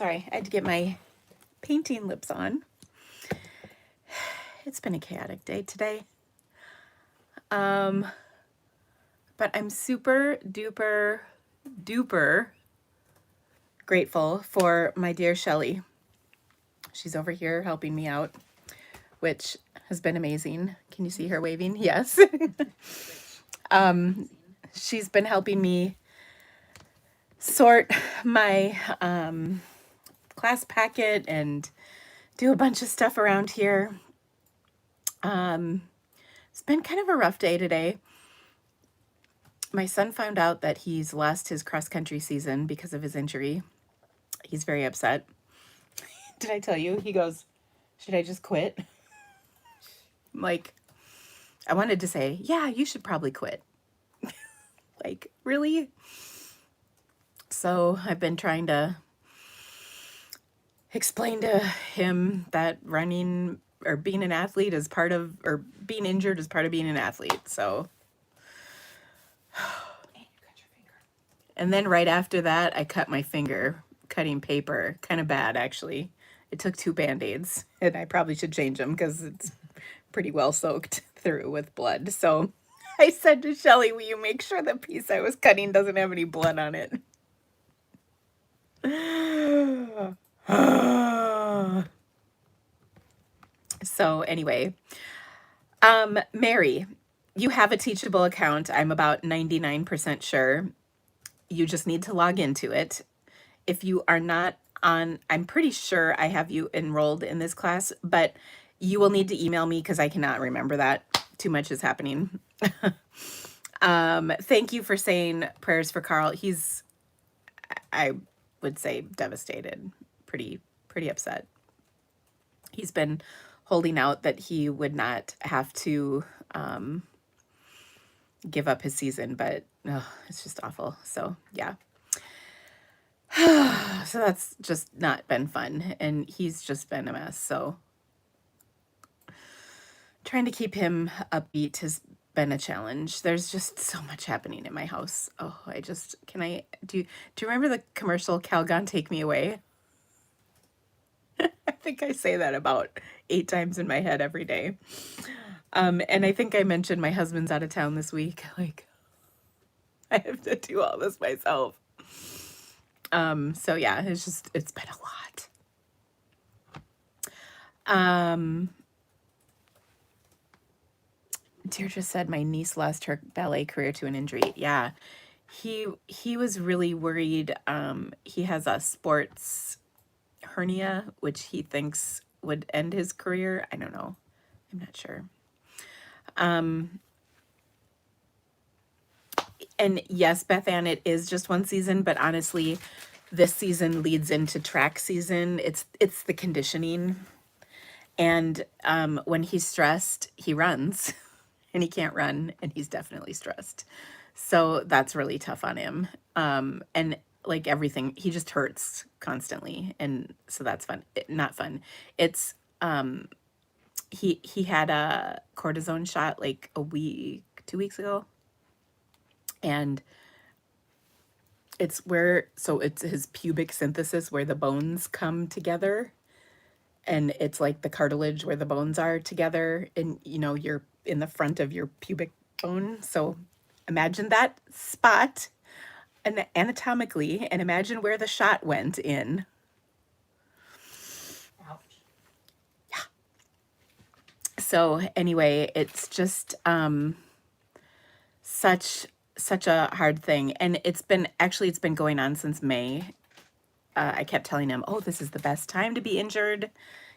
sorry, I had to get my painting lips on. It's been a chaotic day today. But I'm super duper duper grateful for my dear Shelly. She's over here helping me out, which has been amazing. Can you see her waving? Yes. She's been helping me sort my class packet and do a bunch of stuff around here. It's been kind of a rough day today. My son found out that he's lost his cross-country season because of his injury. He's very upset. Did I tell you? He goes, should I just quit? I'm like, I wanted to say, yeah, you should probably quit. Like, really? So I've been trying to explain to him that running or being an athlete is part of, or being injured is part of being an athlete. So, and then right after that, I cut my finger cutting paper. Kind of bad, actually. It took 2 Band-Aids, and I probably should change them because it's pretty well soaked through with blood. So I said to Shelly, will you make sure the piece I was cutting doesn't have any blood on it? So anyway, Mary, you have a Teachable account. I'm about 99% sure. You just need to log into it. If you are not on, I'm pretty sure I have you enrolled in this class, but you will need to email me because I cannot remember that. Too much is happening. Thank you for saying prayers for Carl. He's, I would say, devastated, pretty upset. He's been holding out that he would not have to give up his season, but it's just awful. So yeah. So that's just not been fun, and he's just been a mess. So trying to keep him upbeat has been a challenge. There's just so much happening in my house. Oh, do you remember the commercial Calgon Take Me Away? I think I say that about 8 times in my head every day. And I think I mentioned my husband's out of town this week. Like, I have to do all this myself. So yeah, it's been a lot. Deirdre said my niece lost her ballet career to an injury. Yeah, he was really worried. He has a sports hernia, which he thinks would end his career. I don't know. I'm not sure. And yes, Beth Ann, it is just 1 season, but honestly, this season leads into track season. It's the conditioning. And when he's stressed, he runs, and he can't run, and he's definitely stressed. So that's really tough on him. And like everything, he just hurts constantly, and so that's fun. Not fun. It's he had a cortisone shot like 2 weeks ago, and it's his pubic symphysis where the bones come together, and it's like the cartilage where the bones are together, and you're in the front of your pubic bone. So imagine that spot and anatomically, and imagine where the shot went in. Ouch. Yeah. So anyway, it's just such a hard thing, and it's been going on since May. I kept telling him, oh, this is the best time to be injured.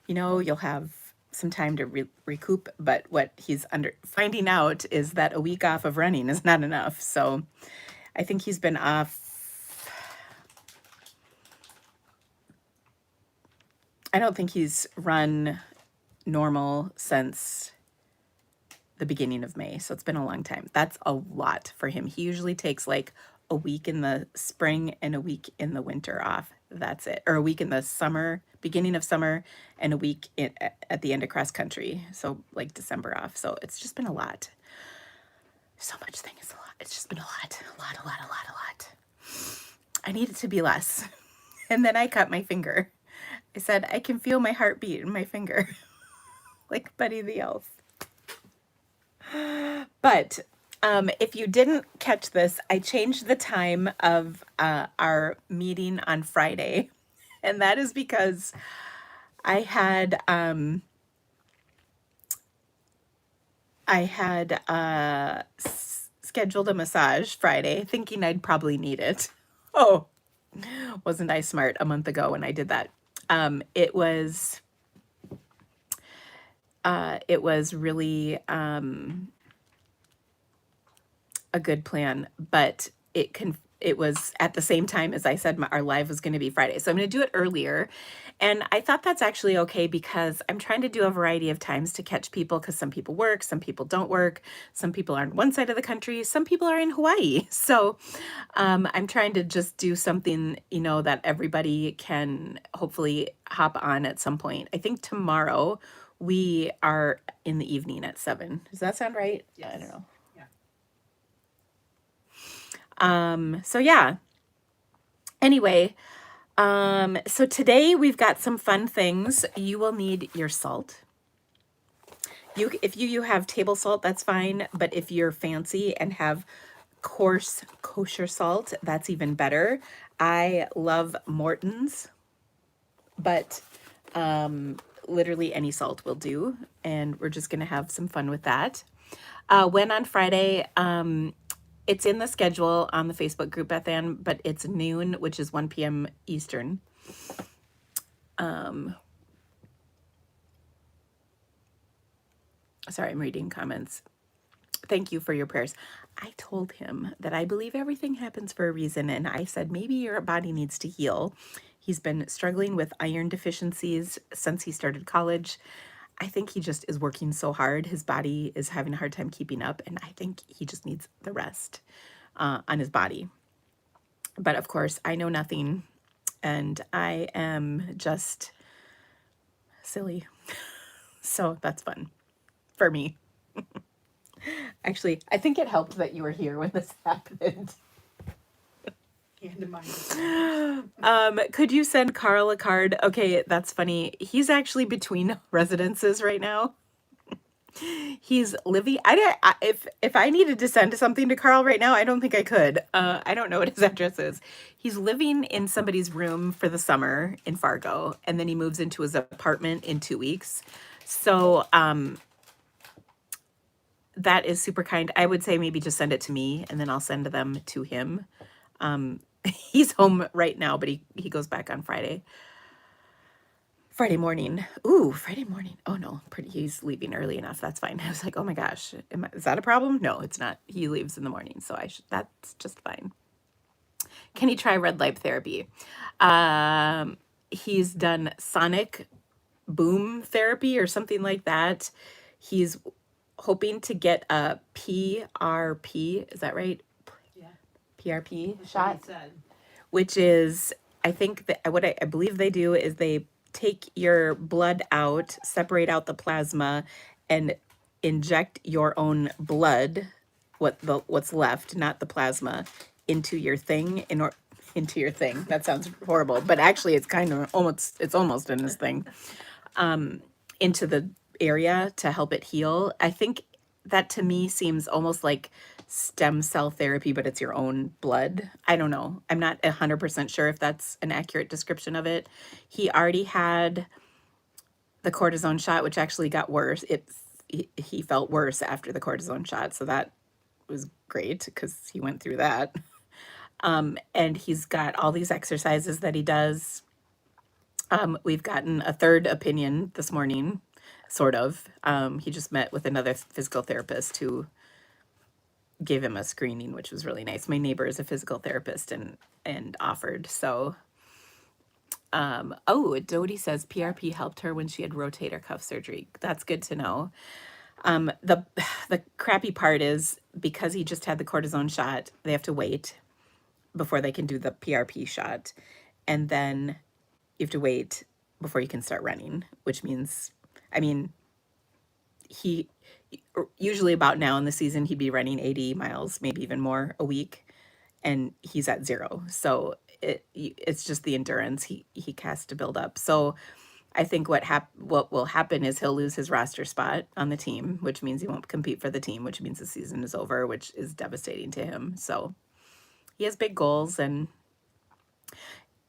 You'll have some time to recoup. But what he's finding out is that a week off of running is not enough. So I think he's been off. I don't think he's run normal since the beginning of May. So it's been a long time. That's a lot for him. He usually takes like a week in the spring and a week in the winter off. That's it. Or a week in the summer, beginning of summer, and a week at the end of cross country. So like December off. So it's just been a lot. So much thing is a lot. It's just been a lot. I need it to be less. And then I cut my finger. I said, I can feel my heartbeat in my finger, like Buddy the Elf. But if you didn't catch this, I changed the time of our meeting on Friday. And that is because I had scheduled a massage Friday, thinking I'd probably need it. Oh, wasn't I smart a month ago when I did that? It was really a good plan, but it was at the same time as I said our live was going to be Friday. So I'm going to do it earlier. And I thought that's actually okay because I'm trying to do a variety of times to catch people, because some people work, some people don't work, some people are on one side of the country, some people are in Hawaii. So I'm trying to just do something, you know, that everybody can hopefully hop on at some point. I think tomorrow we are in the evening at 7. Does that sound right? Yes. I don't know. Yeah. So yeah. Anyway, so today we've got some fun things. You will need your salt. If you have table salt, that's fine. But if you're fancy and have coarse kosher salt, that's even better. I love Morton's, but literally any salt will do. And we're just going to have some fun with that. When on Friday, it's in the schedule on the Facebook group, Beth Ann, but it's noon, which is 1 p.m. Eastern. Sorry, I'm reading comments. Thank you for your prayers. I told him that I believe everything happens for a reason, and I said maybe your body needs to heal. He's been struggling with iron deficiencies since he started college. I think he just is working so hard. His body is having a hard time keeping up, and I think he just needs the rest on his body. But of course, I know nothing, and I am just silly. So that's fun for me. Actually, I think it helped that you were here when this happened. Could you send Carl a card? Okay, that's funny. He's actually between residences right now. He's living. If I needed to send something to Carl right now, I don't think I could. I don't know what his address is. He's living in somebody's room for the summer in Fargo, and then he moves into his apartment in 2 weeks. So that is super kind. I would say maybe just send it to me, and then I'll send them to him. He's home right now, but he goes back on Friday. Friday morning. Ooh, Friday morning. Oh no, he's leaving early enough. That's fine. I was like, oh my gosh, is that a problem? No, it's not. He leaves in the morning, so that's just fine. Can he try red light therapy? He's done sonic boom therapy or something like that. He's hoping to get a PRP. Is that right? Yeah. PRP That's shot, what he said. which is, I think that what I believe they do is they take your blood out, separate out the plasma, and inject your own blood, what's left, not the plasma, into your thing into your thing. That sounds horrible, but actually it's kind of almost in this thing. Into the area to help it heal. I think that to me seems almost like stem cell therapy, but it's your own blood. I don't know. I'm not 100% sure if that's an accurate description of it. He already had the cortisone shot, which actually got worse. He felt worse after the cortisone shot, so that was great because he went through that. And he's got all these exercises that he does. We've gotten a third opinion this morning, sort of. He just met with another physical therapist who gave him a screening, which was really nice. My neighbor is a physical therapist and offered. So, oh, Dodie says PRP helped her when she had rotator cuff surgery. That's good to know. The crappy part is because he just had the cortisone shot, they have to wait before they can do the PRP shot. And then you have to wait before you can start running, which means, I mean, he usually about now in the season, he'd be running 80 miles, maybe even more a week. And he's at 0. So it's just the endurance he has to build up. So I think what will happen is he'll lose his roster spot on the team, which means he won't compete for the team, which means the season is over, which is devastating to him. So he has big goals, and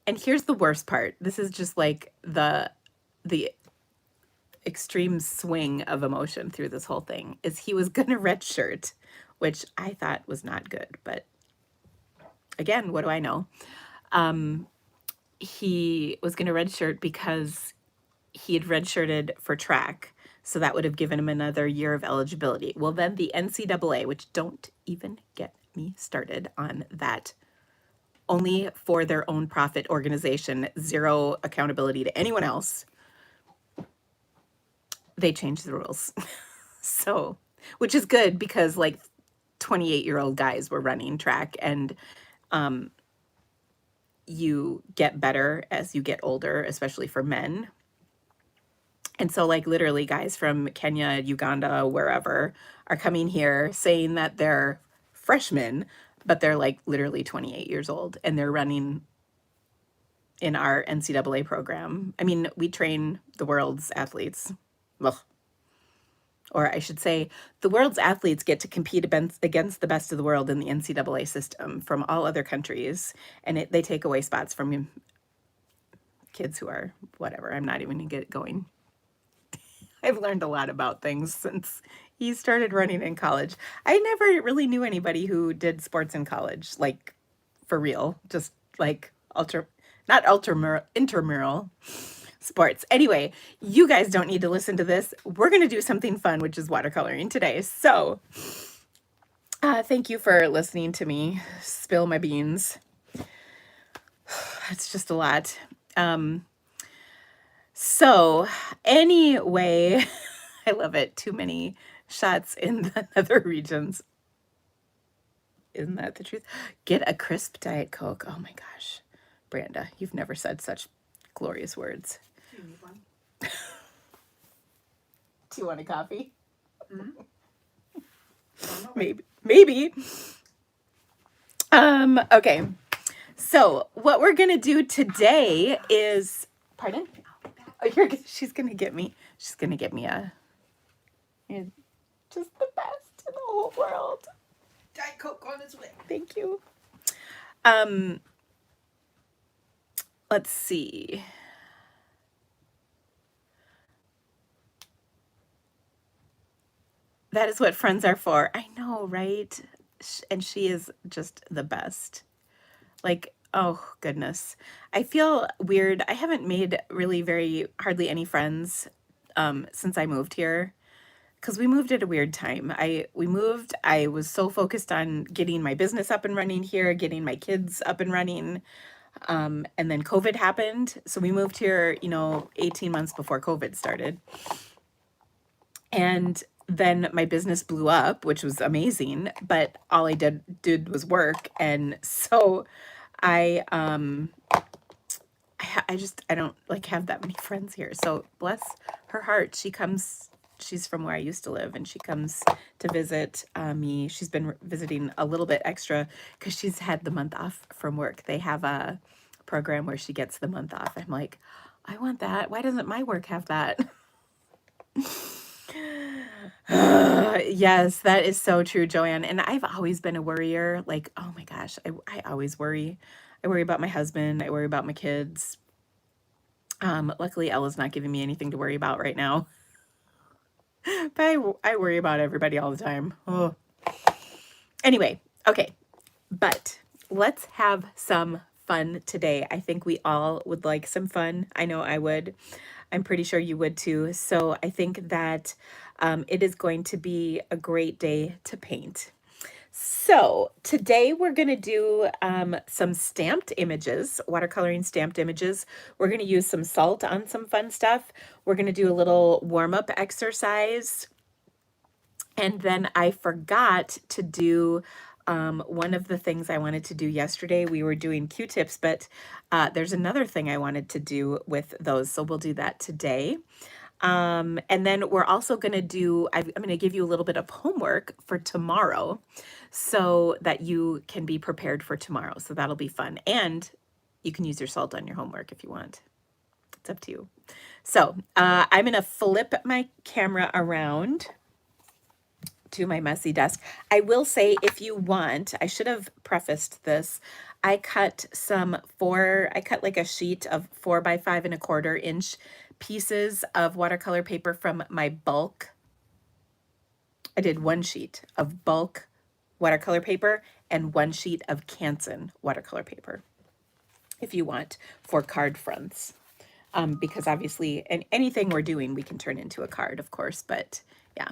here's the worst part. This is just like the extreme swing of emotion through this whole thing is he was gonna redshirt, which I thought was not good, but again, what do I know? He was gonna redshirt because he had redshirted for track, so that would have given him another year of eligibility. Well, then the NCAA, which don't even get me started on that, only for their own profit organization, zero accountability to anyone else, they changed the rules. So, which is good because like 28-year-old guys were running track, and you get better as you get older, especially for men. And so, like, literally, guys from Kenya, Uganda, wherever, are coming here saying that they're freshmen, but they're like literally 28 years old, and they're running in our NCAA program. I mean, we train the world's athletes. Ugh. Or I should say, the world's athletes get to compete against the best of the world in the NCAA system from all other countries, and they take away spots from kids who are whatever. I'm not even going to get going. I've learned a lot about things since he started running in college. I never really knew anybody who did sports in college, like for real, just like intramural sports. Anyway, you guys don't need to listen to this. We're going to do something fun, which is watercoloring today. So thank you for listening to me spill my beans. It's just a lot. So anyway, I love it. Too many shots in the nether regions. Isn't that the truth? Get a crisp Diet Coke. Oh my gosh. Branda, you've never said such glorious words. You need one? Do you want a coffee? Maybe. Maybe. Okay. So what we're gonna do today is, pardon? Oh, she's gonna get me. She's gonna get me you're just the best in the whole world. Diet Coke on its way. Thank you. Let's see. That is what friends are for. I know, right? And she is just the best. Like, oh goodness. I feel weird. I haven't made really hardly any friends since I moved here, because we moved at a weird time. I was so focused on getting my business up and running here, getting my kids up and running. And then COVID happened. So we moved here, 18 months before COVID started. And then my business blew up, which was amazing, but all I did was work. And so I don't like have that many friends here. So bless her heart. She's from where I used to live, and she comes to visit me. She's been visiting a little bit extra because she's had the month off from work. They have a program where she gets the month off. I'm like, I want that. Why doesn't my work have that? Yes, that is so true, Joanne. And I've always been a worrier. Like, oh my gosh, I always worry. I worry about my husband. I worry about my kids. Luckily, Ella's not giving me anything to worry about right now. But I worry about everybody all the time. Oh. Anyway, okay. But let's have some fun today. I think we all would like some fun. I know I would. I'm pretty sure you would too. So I think that it is going to be a great day to paint. So today we're going to do some stamped images, watercoloring stamped images. We're going to use some salt on some fun stuff. We're going to do a little warm-up exercise. And then I forgot to do one of the things I wanted to do yesterday. We were doing Q-tips, but there's another thing I wanted to do with those. So we'll do that today. And then we're also going to do, I'm going to give you a little bit of homework for tomorrow so that you can be prepared for tomorrow. So that'll be fun. And You can use your salt on your homework if you want. It's up to you. So I'm going to flip my camera around to my messy desk. I will say, if you want, I should have prefaced this. I cut like a sheet of 4 by 5 1/4 inch pieces of watercolor paper from my bulk. I did 1 sheet of bulk watercolor paper and 1 sheet of Canson watercolor paper, if you want, for card fronts. Because obviously, and anything we're doing, we can turn into a card, of course, but yeah.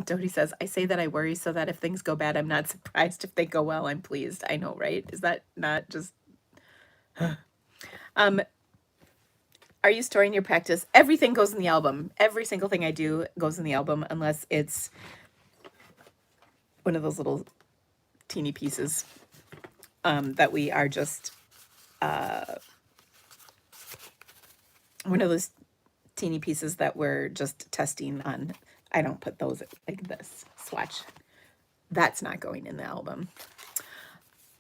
Dodie says, I say that I worry so that if things go bad, I'm not surprised. If they go well, I'm pleased. I know, right? Is that not just... Are you storing your practice? Everything goes in the album. Every single thing I do goes in the album, unless it's one of those little teeny pieces that we are just... one of those teeny pieces that we're just testing on. I don't put those like this. Swatch. That's not going in the album.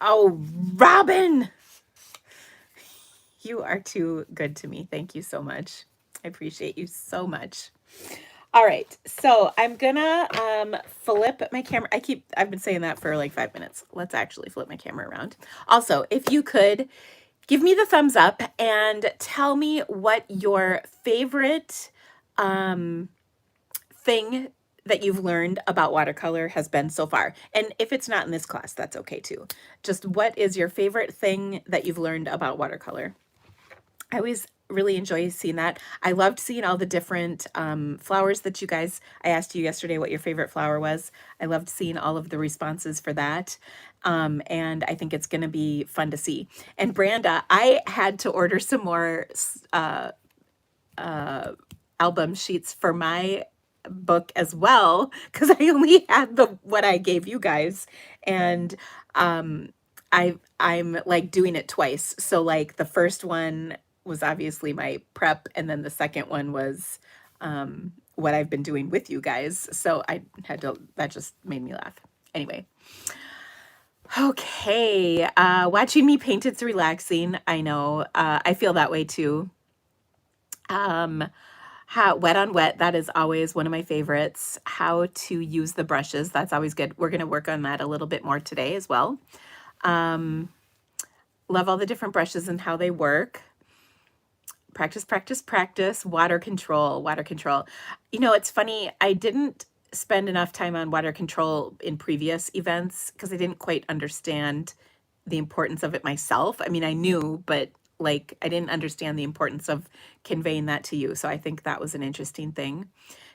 Oh, Robin! You are too good to me. Thank you so much. I appreciate you so much. All right, so I'm gonna flip my camera. I've been saying that for like 5 minutes. Let's actually flip my camera around. Also, if you could give me the thumbs up and tell me what your favorite thing that you've learned about watercolor has been so far. And if it's not in this class, that's okay too. Just what is your favorite thing that you've learned about watercolor? I always really enjoy seeing that. I loved seeing all the different flowers that you guys, I asked you yesterday what your favorite flower was. I loved seeing all of the responses for that. And I think it's going to be fun to see. And Branda, I had to order some more album sheets for my book as well, because I only had what I gave you guys, and I'm like doing it twice. So like the first one was obviously my prep, and then the second one was what I've been doing with you guys. So I had to, that just made me laugh. Anyway. Okay. Watching me paint, it's relaxing. I know. I feel that way too. How wet on wet, that is always one of my favorites. How to use the brushes, that's always good. We're going to work on that a little bit more today as well. Love all the different brushes and how they work. Practice, practice, practice. Water control, water control. You know, it's funny, I didn't spend enough time on water control in previous events because I didn't quite understand the importance of it myself. I mean, I knew, but like I didn't understand the importance of conveying that to you. So I think that was an interesting thing.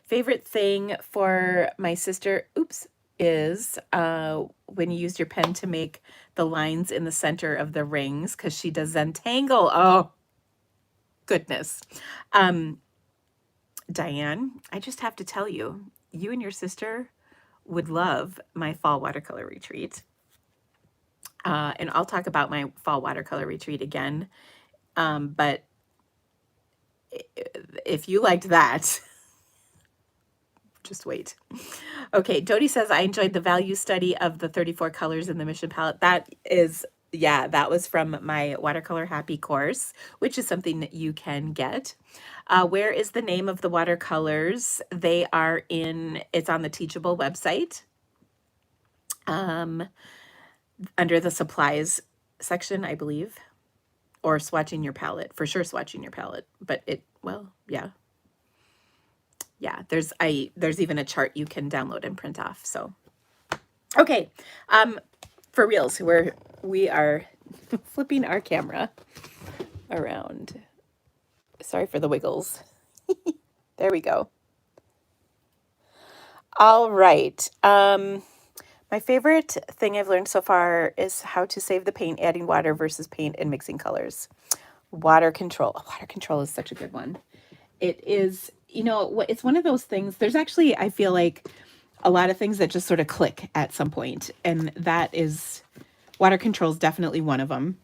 Favorite thing for my sister, is when you use your pen to make the lines in the center of the rings, because she does Zentangle. Oh, goodness. Diane, I just have to tell you, you and your sister would love my fall watercolor retreat. And I'll talk about my fall watercolor retreat again. But if you liked that, just wait. Okay, Dodie says, I enjoyed the value study of the 34 colors in the mission palette. That is, yeah, that was from my Watercolor Happy course, which is something that you can get. Where is the name of the watercolors? They are it's on the Teachable website. Under the supplies section, I believe, or swatching your palette, for sure swatching your palette, but yeah, there's even a chart you can download and print off. So, okay, for reals, we are flipping our camera around. Sorry for the wiggles. There we go. All right. My favorite thing I've learned so far is how to save the paint, adding water versus paint and mixing colors. Water control. Water control is such a good one. It is, you know, it's one of those things. There's actually, I feel like, a lot of things that just sort of click at some point, and that is, water control is definitely one of them.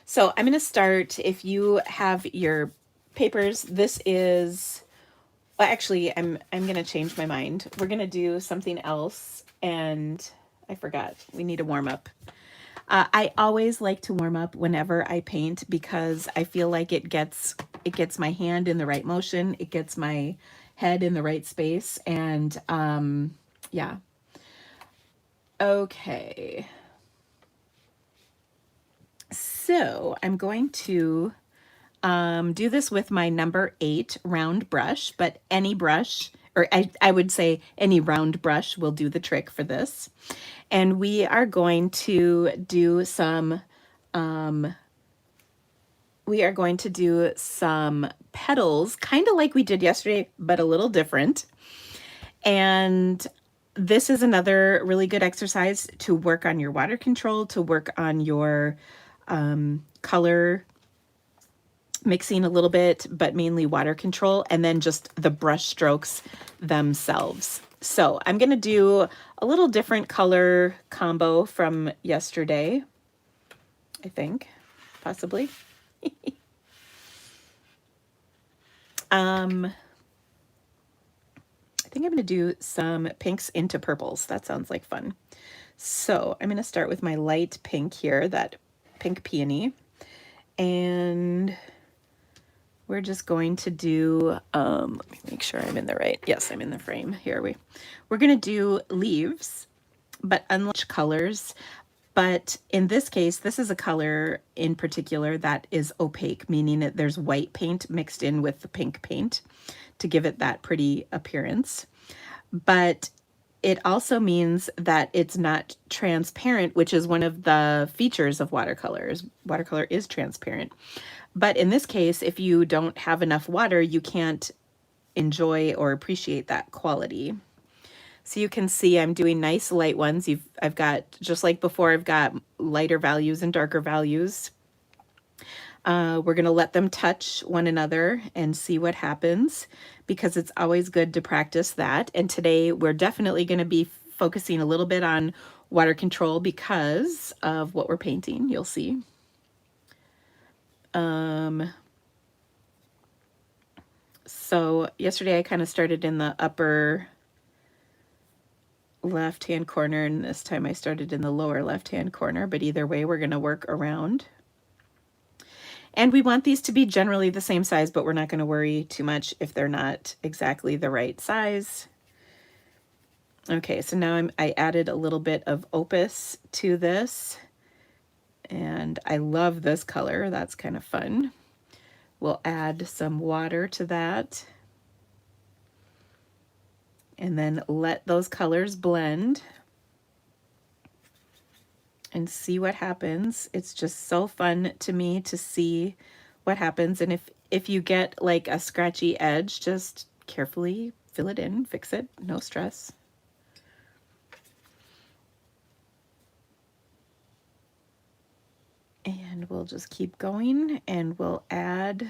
So I'm going to start, if you have your papers, this is, well, actually, I'm going to change my mind. We're going to do something else, and I forgot, we need to warm up. I always like to warm up whenever I paint because I feel like it gets my hand in the right motion, it gets my head in the right space, and yeah. Okay. So I'm going to do this with my number 8 round brush, but any brush, or I would say any round brush will do the trick for this. And we are going to do some petals, kind of like we did yesterday, but a little different. And this is another really good exercise to work on your water control, to work on your color mixing a little bit, but mainly water control, and then just the brush strokes themselves. So I'm going to do a little different color combo from yesterday, I think, possibly. I think I'm going to do some pinks into purples. That sounds like fun. So I'm going to start with my light pink here, that pink peony. And we're just going to do, let me make sure I'm in the right, yes, I'm in the frame. Here we're going to do leaves, but unlike colors. But in this case, this is a color in particular that is opaque, meaning that there's white paint mixed in with the pink paint to give it that pretty appearance. But it also means that it's not transparent, which is one of the features of watercolors. Watercolor is transparent. But in this case, if you don't have enough water, you can't enjoy or appreciate that quality. So you can see I'm doing nice light ones. I've got, just like before, I've got lighter values and darker values. We're going to let them touch one another and see what happens, because it's always good to practice that. And today we're definitely going to be focusing a little bit on water control because of what we're painting. You'll see. So yesterday I kind of started in the upper left-hand corner, and this time I started in the lower left-hand corner, but either way we're going to work around. And we want these to be generally the same size, but we're not going to worry too much if they're not exactly the right size. Okay, so now I added a little bit of opus to this, and I love this color. That's kind of fun. We'll add some water to that, and then let those colors blend and see what happens. It's just so fun to me to see what happens. And if you get like a scratchy edge, just carefully fill it in, fix it, no stress. And we'll just keep going, and we'll add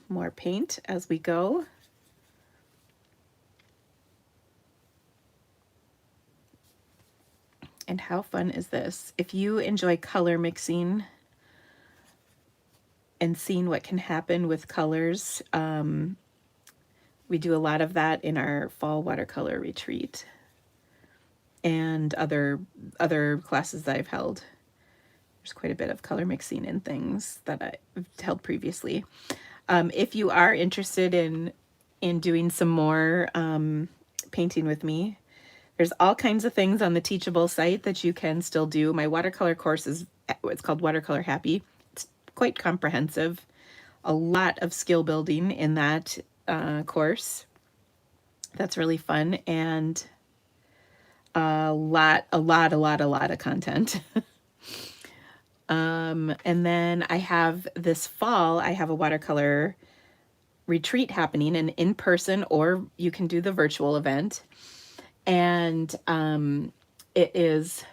more paint as we go. And how fun is this? If you enjoy color mixing and seeing what can happen with colors, we do a lot of that in our fall watercolor retreat and other classes that I've held. There's quite a bit of color mixing in things that I've held previously. If you are interested in doing some more painting with me, there's all kinds of things on the Teachable site that you can still do. My watercolor course is, it's called Watercolor Happy. It's quite comprehensive. A lot of skill building in that course. That's really fun, and a lot of content. And then I have this fall, I have a watercolor retreat happening, and in person, or you can do the virtual event. And it is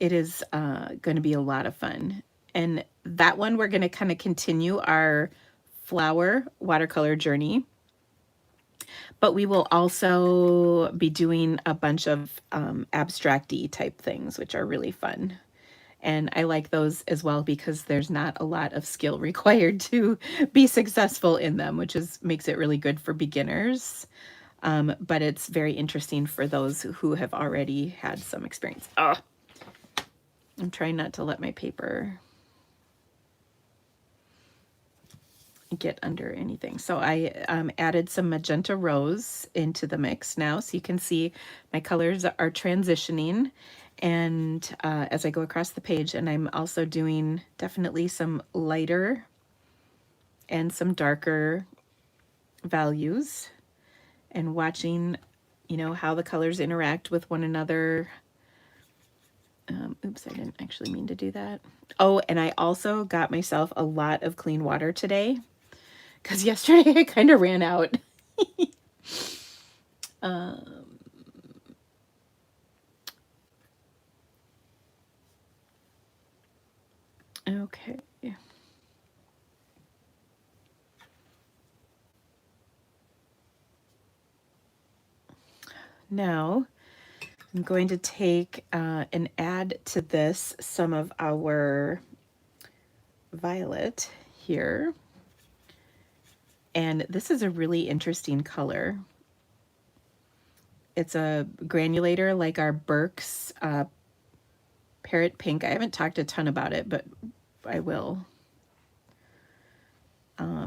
going to be a lot of fun. And that one, we're going to kind of continue our flower watercolor journey. But we will also be doing a bunch of abstract-y type things, which are really fun. And I like those as well because there's not a lot of skill required to be successful in them, which makes it really good for beginners. but it's very interesting for those who have already had some experience. Oh, I'm trying not to let my paper get under anything. So I added some magenta rose into the mix now, so you can see my colors are transitioning, and as I go across the page, and I'm also doing definitely some lighter and some darker values, and watching, you know, how the colors interact with one another. Oops, I didn't actually mean to do that. Oh, and I also got myself a lot of clean water today, because yesterday I kind of ran out. Okay. Now I'm going to take and add to this some of our violet here. And this is a really interesting color. It's a granulator like our Burke's Parrot Pink. I haven't talked a ton about it, but I will.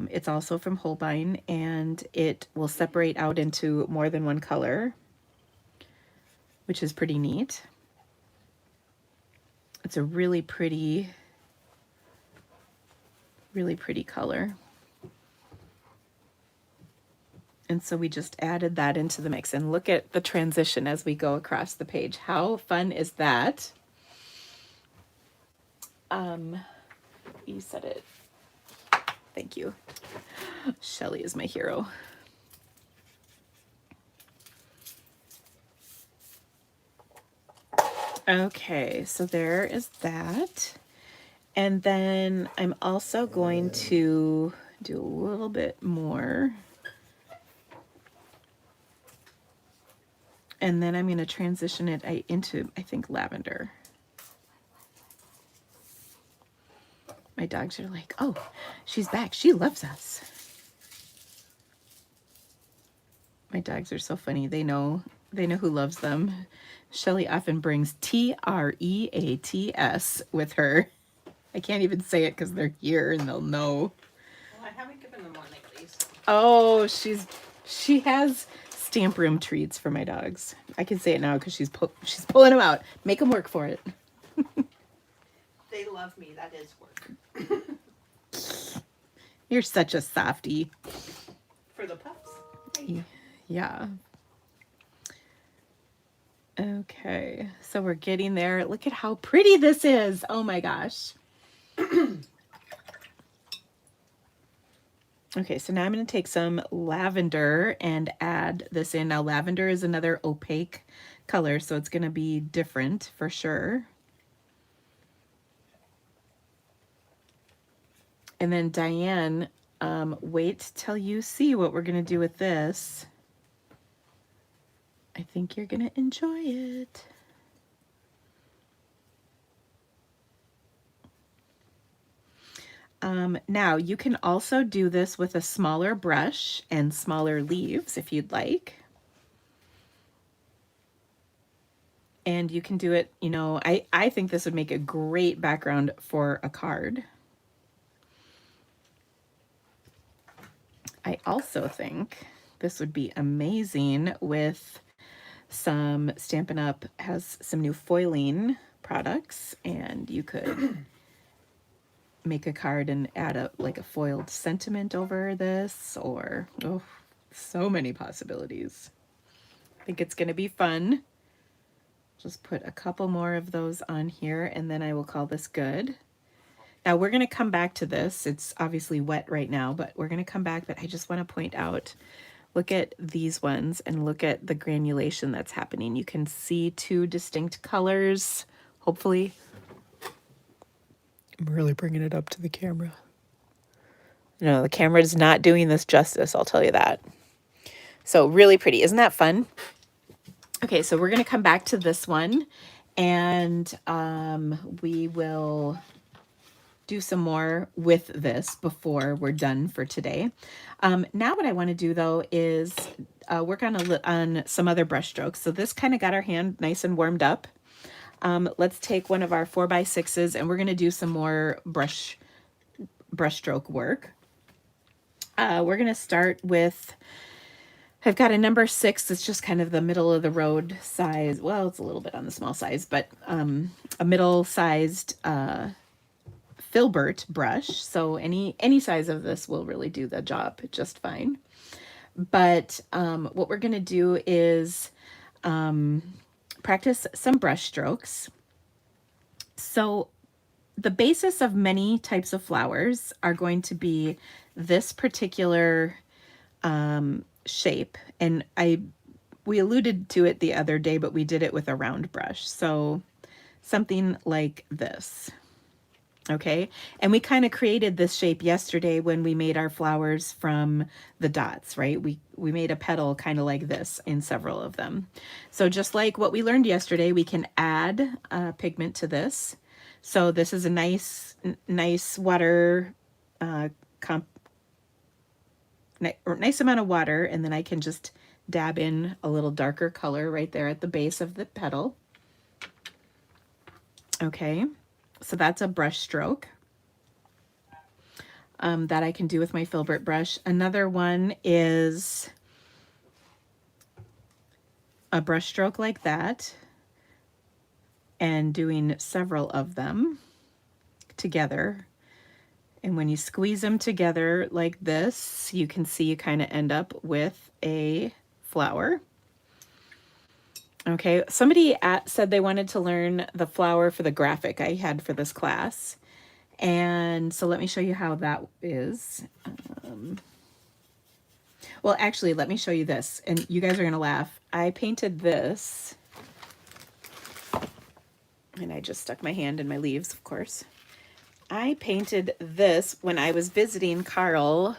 It's also from Holbein, and it will separate out into more than one color, which is pretty neat. It's a really pretty color. And so we just added that into the mix, and look at the transition as we go across the page. How fun is that? You said it. Thank you. Shelly is my hero. Okay, so there is that. And then I'm also going to do a little bit more. And then I'm going to transition it into, I think, lavender. My dogs are like, oh, she's back. She loves us. My dogs are so funny. They know who loves them. Shelly often brings TREATS with her. I can't even say it because they're here and they'll know. Well, I haven't given them one lately. So. Oh, she has stamp room treats for my dogs. I can say it now because she's pulling them out. Make them work for it. They love me. That is work. You're such a softie. For the pups. Yeah. Okay, so we're getting there. Look at how pretty this is. Oh my gosh. Okay, so now I'm going to take some lavender and add this in. Now, lavender is another opaque color, so it's going to be different for sure. And then Diane, wait till you see what we're going to do with this. I think you're going to enjoy it. Now, you can also do this with a smaller brush and smaller leaves if you'd like. And you can do it, you know, I think this would make a great background for a card. I also think this would be amazing with some Stampin' Up! Has some new foiling products, and you could make a card and add a foiled sentiment over this, or so many possibilities. I think it's going to be fun. Just put a couple more of those on here, and then I will call this good. Now we're going to come back to this. It's obviously wet right now, but we're going to come back. But I just want to point out, look at these ones and look at the granulation that's happening. You can see two distinct colors, hopefully. I'm really bringing it up to the camera. No, the camera is not doing this justice, I'll tell you that. So really pretty. Isn't that fun? Okay, so we're going to come back to this one, and we will do some more with this before we're done for today. Now what I want to do, though, is work on on some other brush strokes. So this kind of got our hand nice and warmed up. Let's take one of our 4x6s and we're going to do some more brush stroke work. We're going to start with, I've got a number 6 that's just kind of the middle of the road size. Well, it's a little bit on the small size, but a middle-sized filbert brush. So any size of this will really do the job just fine. But what we're going to do is practice some brush strokes. So the basis of many types of flowers are going to be this particular shape. And we alluded to it the other day, but we did it with a round brush. So something like this. Okay, and we kind of created this shape yesterday when we made our flowers from the dots, right? We made a petal kind of like this in several of them. So just like what we learned yesterday, we can add pigment to this. So this is a nice water, nice amount of water, and then I can just dab in a little darker color right there at the base of the petal. Okay. So that's a brush stroke that I can do with my filbert brush. Another one is a brush stroke like that and doing several of them together. And when you squeeze them together like this, you can see you kind of end up with a flower. Okay, somebody said they wanted to learn the flower for the graphic I had for this class. And so let me show you how that is. Well, actually, let me show you this. And you guys are going to laugh. I painted this. And I just stuck my hand in my leaves, of course. I painted this when I was visiting Carl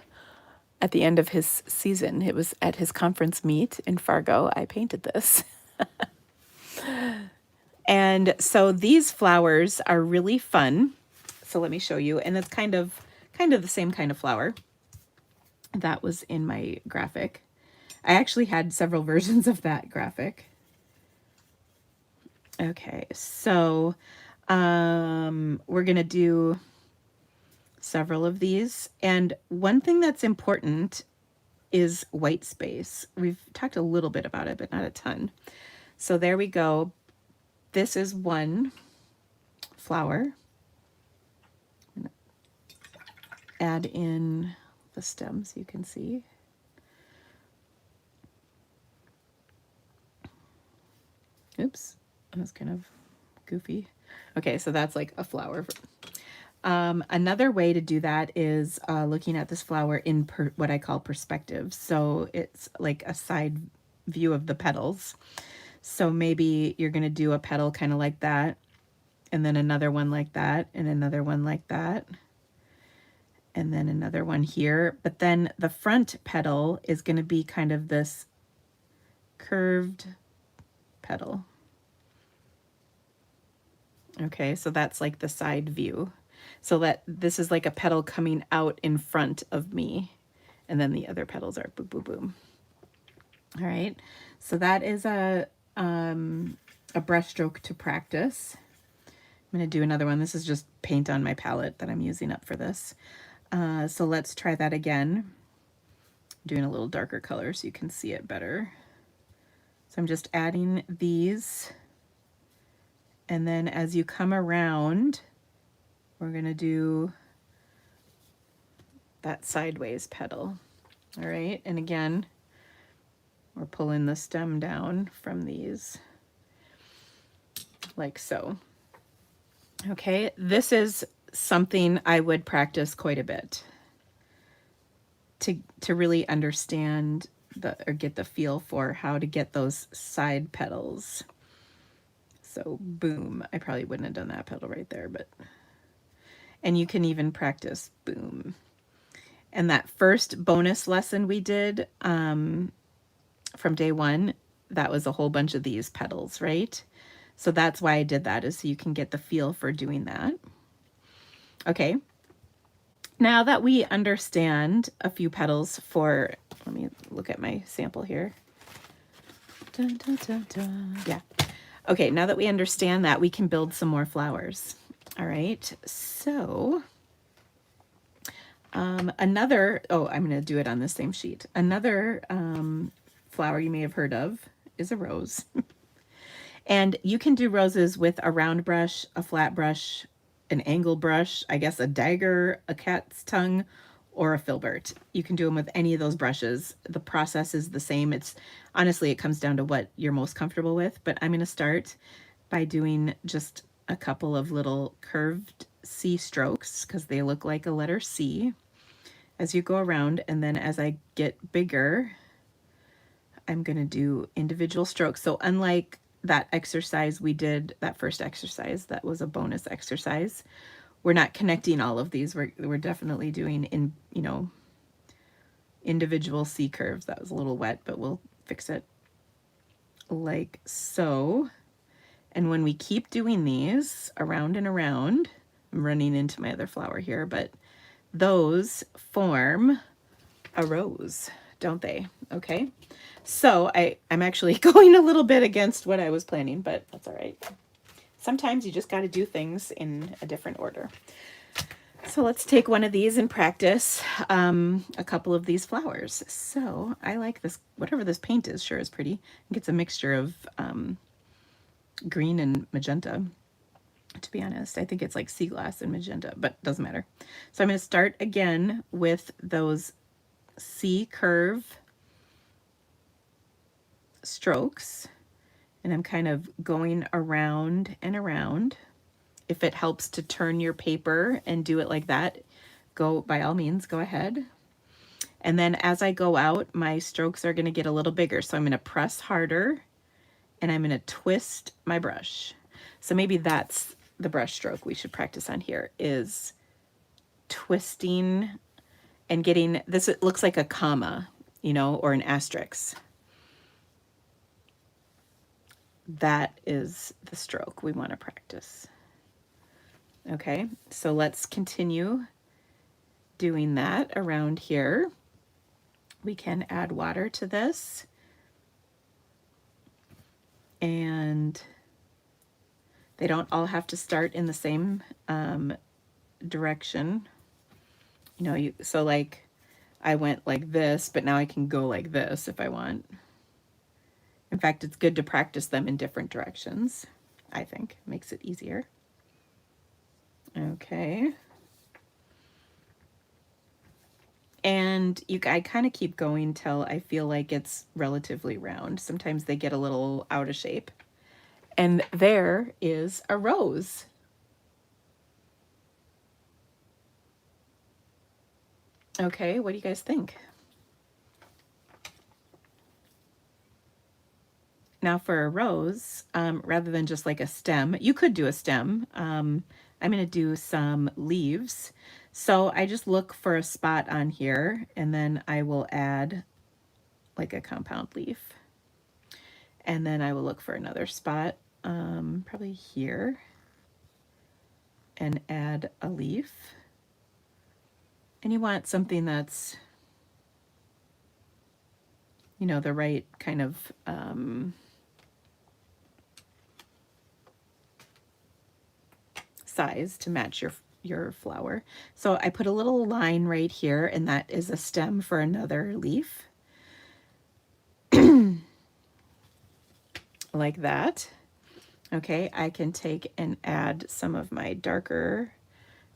at the end of his season. It was at his conference meet in Fargo. I painted this. And so these flowers are really fun. So let me show you. And it's kind of the same kind of flower that was in my graphic. I actually had several versions of that graphic. Okay, so we're going to do several of these. And one thing that's important is white space. We've talked a little bit about it, but not a ton. So there we go. This is one flower. Add in the stems, you can see. Oops, that was kind of goofy. Okay, so that's like a flower. Another way to do that is looking at this flower in what I call perspective. So it's like a side view of the petals. So maybe you're going to do a petal kind of like that, and then another one like that, and another one like that, and then another one here. But then the front petal is going to be kind of this curved petal. Okay, so that's like the side view. So that this is like a petal coming out in front of me, and then the other petals are boom, boom, boom. All right, so that is a brush stroke to practice. I'm going to do another one. This is just paint on my palette that I'm using up for this. So let's try that again. I'm doing a little darker color so you can see it better. So I'm just adding these. And then as you come around, we're going to do that sideways petal. All right. And again, we're pulling the stem down from these like so. Okay, this is something I would practice quite a bit to really understand or get the feel for how to get those side petals. So boom, I probably wouldn't have done that petal right there, but, and you can even practice boom. And that first bonus lesson we did from day one, that was a whole bunch of these petals, right? So that's why I did that, is so you can get the feel for doing that. Okay. Now that we understand a few petals for, let me look at my sample here. Dun, dun, dun, dun. Yeah. Okay, now that we understand that, we can build some more flowers. All right, so another, oh, I'm going to do it on the same sheet. Another flower you may have heard of is a rose. And you can do roses with a round brush, a flat brush, an angle brush, I guess a dagger, a cat's tongue, or a filbert. You can do them with any of those brushes. The process is the same. It's honestly, it comes down to what you're most comfortable with, but I'm going to start by doing just a couple of little curved C strokes because they look like a letter C as you go around. And then as I get bigger, I'm going to do individual strokes. So unlike that exercise we did, that first exercise, that was a bonus exercise, we're not connecting all of these. We're definitely doing individual C curves. That was a little wet, but we'll fix it like so. And when we keep doing these around and around, I'm running into my other flower here, but those form a rose, don't they? Okay. So I'm actually going a little bit against what I was planning, but that's all right. Sometimes you just got to do things in a different order. So let's take one of these and practice a couple of these flowers. So I like this, whatever this paint is, sure is pretty. I think it's a mixture of green and magenta, to be honest. I think it's like sea glass and magenta, but doesn't matter. So I'm going to start again with those C curve strokes, and I'm kind of going around and around. If it helps to turn your paper and do it like that, go, by all means, go ahead. And then as I go out, my strokes are going to get a little bigger. So I'm going to press harder and I'm going to twist my brush. So maybe that's the brush stroke we should practice on here, is twisting and getting this. It looks like a comma, or an asterisk. That is the stroke we want to practice. Okay, so let's continue doing that around here. We can add water to this. And they don't all have to start in the same direction. So like I went like this, but now I can go like this if I want. In fact, it's good to practice them in different directions, I think. Makes it easier. Okay. And I kind of keep going till I feel like it's relatively round. Sometimes they get a little out of shape. And there is a rose. Okay, what do you guys think? Now for a rose, rather than just like a stem, you could do a stem. I'm going to do some leaves. So I just look for a spot on here and then I will add like a compound leaf. And then I will look for another spot, probably here, and add a leaf. And you want something that's, the right kind of size to match your flower. So I put a little line right here, and that is a stem for another leaf. Like that. Okay, I can take and add some of my darker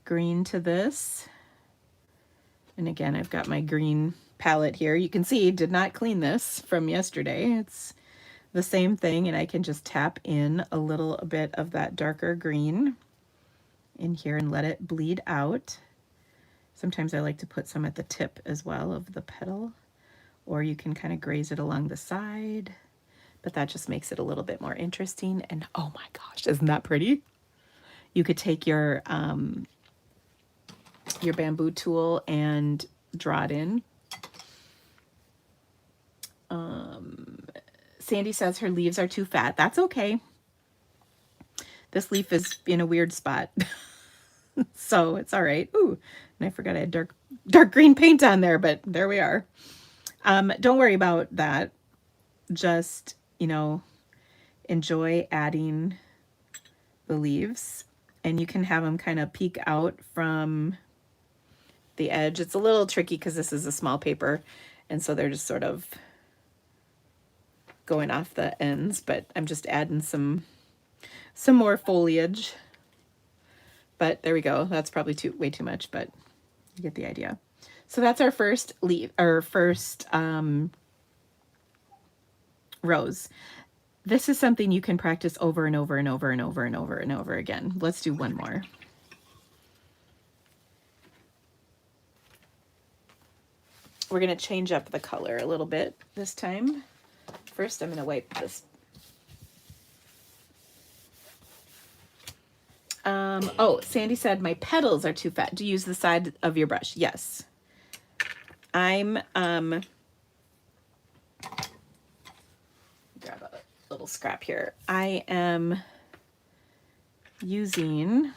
green to this. And again, I've got my green palette here. You can see, did not clean this from yesterday. It's the same thing, and I can just tap in a little bit of that darker green in here and let it bleed out. Sometimes I like to put some at the tip as well of the petal, or you can kind of graze it along the side, but that just makes it a little bit more interesting. And oh my gosh, isn't that pretty? You could take your bamboo tool and draw it in. Sandy says her leaves are too fat. That's okay. This leaf is in a weird spot. So it's all right. Ooh, and I forgot I had dark green paint on there, but there we are. Don't worry about that. Just you know, enjoy adding the leaves, and you can have them kind of peek out from the edge. It's a little tricky because this is a small paper, and so they're just sort of going off the ends, but I'm just adding some more foliage. But there we go. That's probably way too much, but you get the idea. So that's our first leaf, our first rose. This is something you can practice over and over and over and over and over and over again. Let's do one more. We're going to change up the color a little bit this time. First, I'm going to wipe this. Oh, Sandy said my petals are too fat. Do you use the side of your brush? Yes. I'm grab a little scrap here. I am using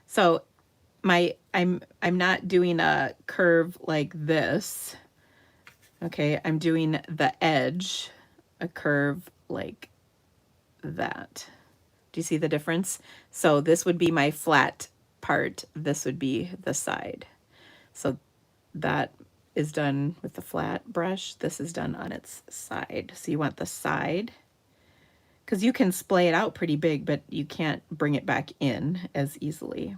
so I'm not doing a curve like this. Okay, I'm doing the edge, a curve like that. Do you see the difference? So this would be my flat part. This would be the side. So that is done with the flat brush. This is done on its side. So you want the side, because you can splay it out pretty big, but you can't bring it back in as easily.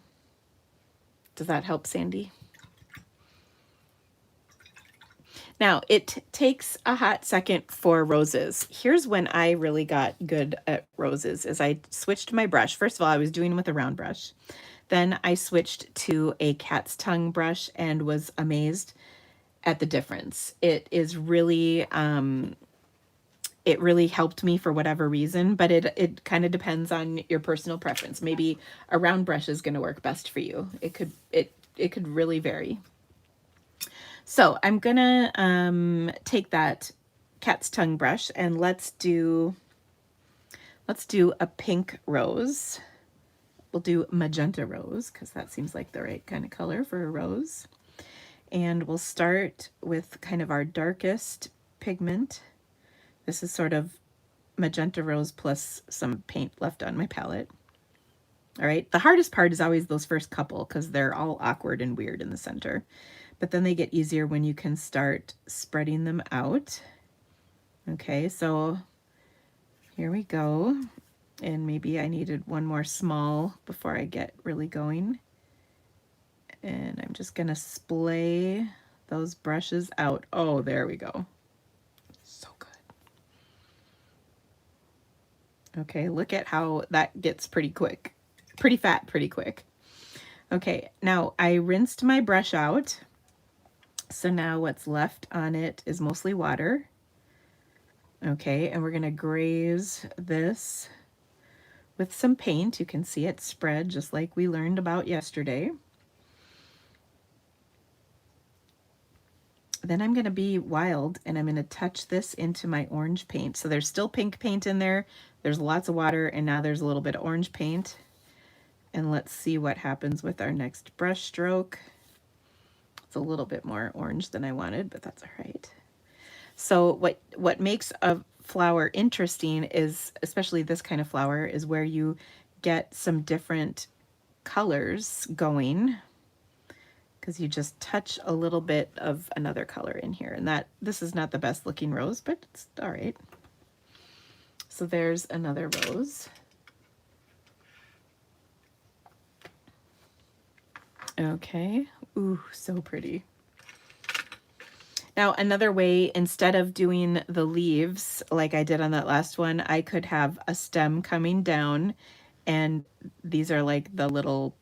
Does that help, Sandy? Now, it takes a hot second for roses. Here's when I really got good at roses, is I switched my brush. First of all, I was doing with a round brush. Then I switched to a cat's tongue brush and was amazed at the difference. It is really, it really helped me for whatever reason, but it kind of depends on your personal preference. Maybe a round brush is going to work best for you. It could really vary. So I'm gonna take that cat's tongue brush and let's do a pink rose. We'll do magenta rose because that seems like the right kind of color for a rose. And we'll start with kind of our darkest pigment. This is sort of magenta rose plus some paint left on my palette. All right, the hardest part is always those first couple because they're all awkward and weird in the center. But then they get easier when you can start spreading them out. Okay, so here we go. And maybe I needed one more small before I get really going. And I'm just gonna splay those brushes out. Oh, there we go. So good. Okay, look at how that gets pretty quick. Pretty fat, pretty quick. Okay, now I rinsed my brush out. So now what's left on it is mostly water. Okay, and we're gonna graze this with some paint. You can see it spread just like we learned about yesterday. Then I'm gonna be wild and I'm gonna touch this into my orange paint. So there's still pink paint in there. There's lots of water and now there's a little bit of orange paint. And let's see what happens with our next brush stroke. It's a little bit more orange than I wanted, but that's all right. So what makes a flower interesting is, especially this kind of flower, is where you get some different colors going, because you just touch a little bit of another color in here. And this is not the best looking rose, but it's all right. So there's another rose. Okay. Ooh, so pretty. Now, another way, instead of doing the leaves like I did on that last one, I could have a stem coming down, and these are like the little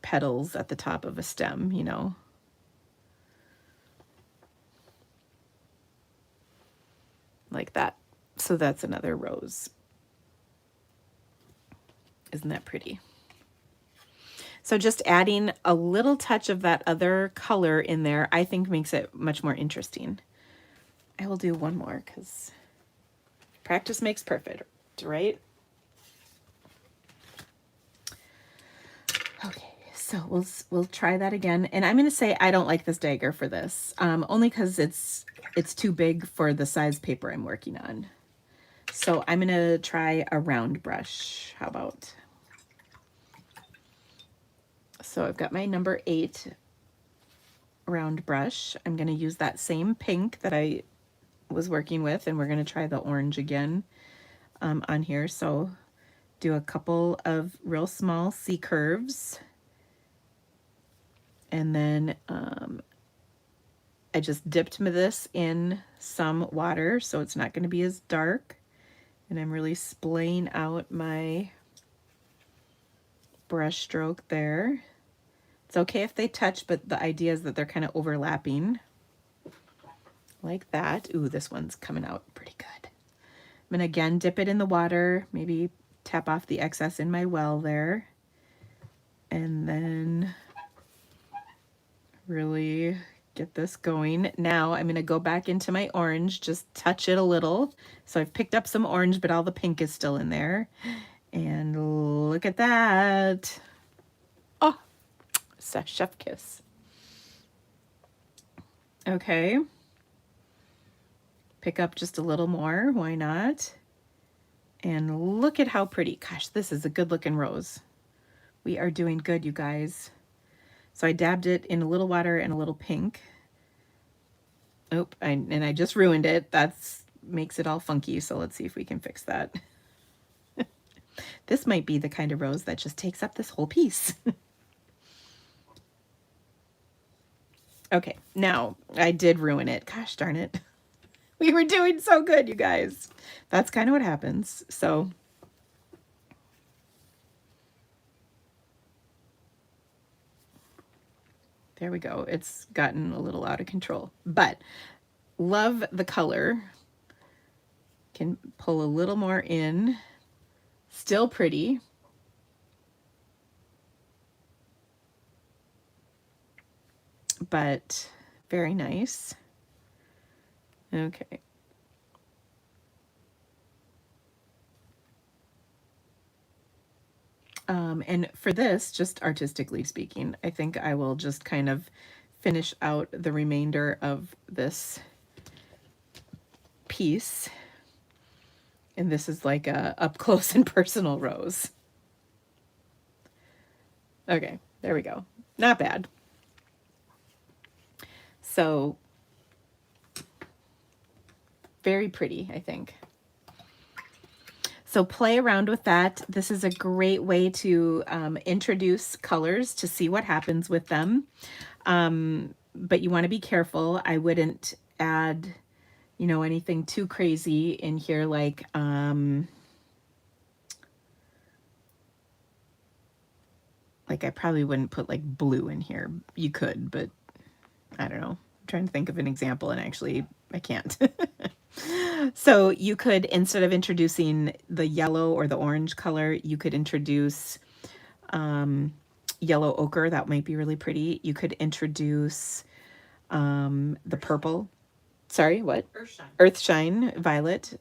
petals at the top of a stem, you know. Like that. So that's another rose. Isn't that pretty? So just adding a little touch of that other color in there, I think makes it much more interesting. I will do one more because practice makes perfect, right? Okay, So we'll try that again. And I'm going to say I don't like this dagger for this, only because it's too big for the size paper I'm working on. So I'm going to try a round brush. How about? So I've got my number 8 round brush. I'm going to use that same pink that I was working with, and we're going to try the orange again on here. So do a couple of real small C curves. And then I just dipped this in some water so it's not going to be as dark. And I'm really splaying out my brush stroke there. It's okay if they touch, but the idea is that they're kind of overlapping. Like that. Ooh, this one's coming out pretty good. I'm going to again dip it in the water, maybe tap off the excess in my well there. And then really get this going. Now I'm going to go back into my orange, just touch it a little. So I've picked up some orange, but all the pink is still in there. And look at that. Oh, it's a chef kiss. Okay. Pick up just a little more. Why not? And look at how pretty. Gosh, this is a good looking rose. We are doing good, you guys. So I dabbed it in a little water and a little pink. Oh, and I just ruined it. That's makes it all funky. So let's see if we can fix that. This might be the kind of rose that just takes up this whole piece. Okay, now I did ruin it. Gosh darn it. We were doing so good, you guys. That's kind of what happens. So there we go. It's gotten a little out of control, but love the color. Can pull a little more in. Still pretty. But very nice. Okay. And for this, just artistically speaking, I think I will just kind of finish out the remainder of this piece. And this is like a up close and personal rose. Okay, there we go. Not bad. So very pretty, I think. So play around with that. This is a great way to introduce colors to see what happens with them. But you want to be careful. I wouldn't add, you know, anything too crazy in here, like I probably wouldn't put like blue in here. You could, but I don't know. I'm trying to think of an example, and actually I can't. So you could, instead of introducing the yellow or the orange color, you could introduce yellow ochre. That might be really pretty. You could introduce the purple. Sorry, what? Earthshine. Earthshine violet.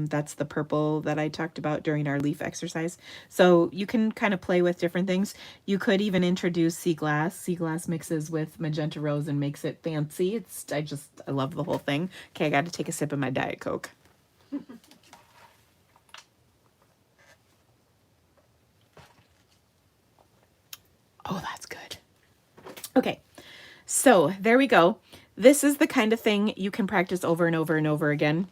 That's the purple that I talked about during our leaf exercise. So you can kind of play with different things. You could even introduce sea glass. Sea glass mixes with magenta rose and makes it fancy. I love the whole thing. Okay, I got to take a sip of my Diet Coke. Oh, that's good. Okay, so there we go. This is the kind of thing you can practice over and over and over again.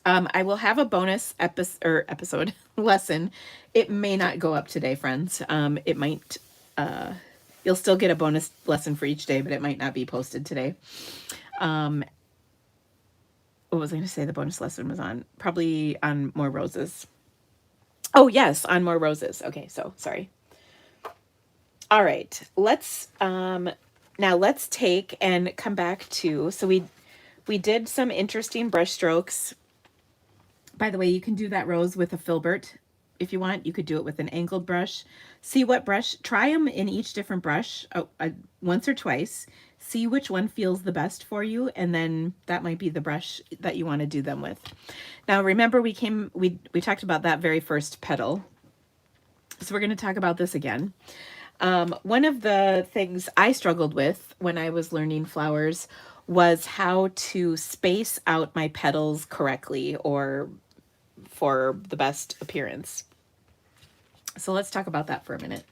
I will have a bonus episode lesson. It may not go up today, friends. It might, you'll still get a bonus lesson for each day, but it might not be posted today. What was I going to say the bonus lesson was on? Probably on More Roses. Oh, yes, on More Roses. Okay, so sorry. All right, let's now let's take and come back to, so we did some interesting brush strokes. By the way, you can do that rose with a filbert if you want. You could do it with an angled brush. See what brush, try them in each different brush once or twice. See which one feels the best for you, and then that might be the brush that you want to do them with. Now remember, we talked about that very first petal. So we're going to talk about this again. One of the things I struggled with when I was learning flowers was how to space out my petals correctly or for the best appearance. So let's talk about that for a minute.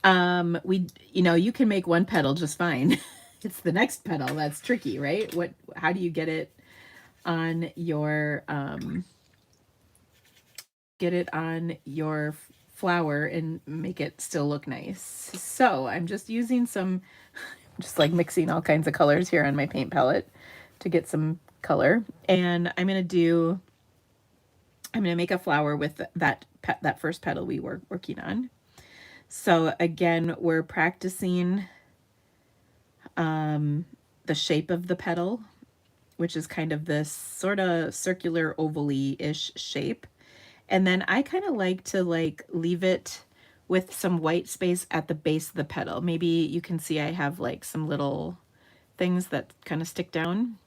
You can make one petal just fine. It's the next petal that's tricky, right? How do you get it on your flower and make it still look nice? So I'm just using just like mixing all kinds of colors here on my paint palette to get some color. And I'm gonna make a flower with that first petal we were working on. So again, we're practicing the shape of the petal, which is kind of this sort of circular oval-ish shape. And then I kind of like to leave it with some white space at the base of the petal. Maybe you can see I have like some little things that kind of stick down.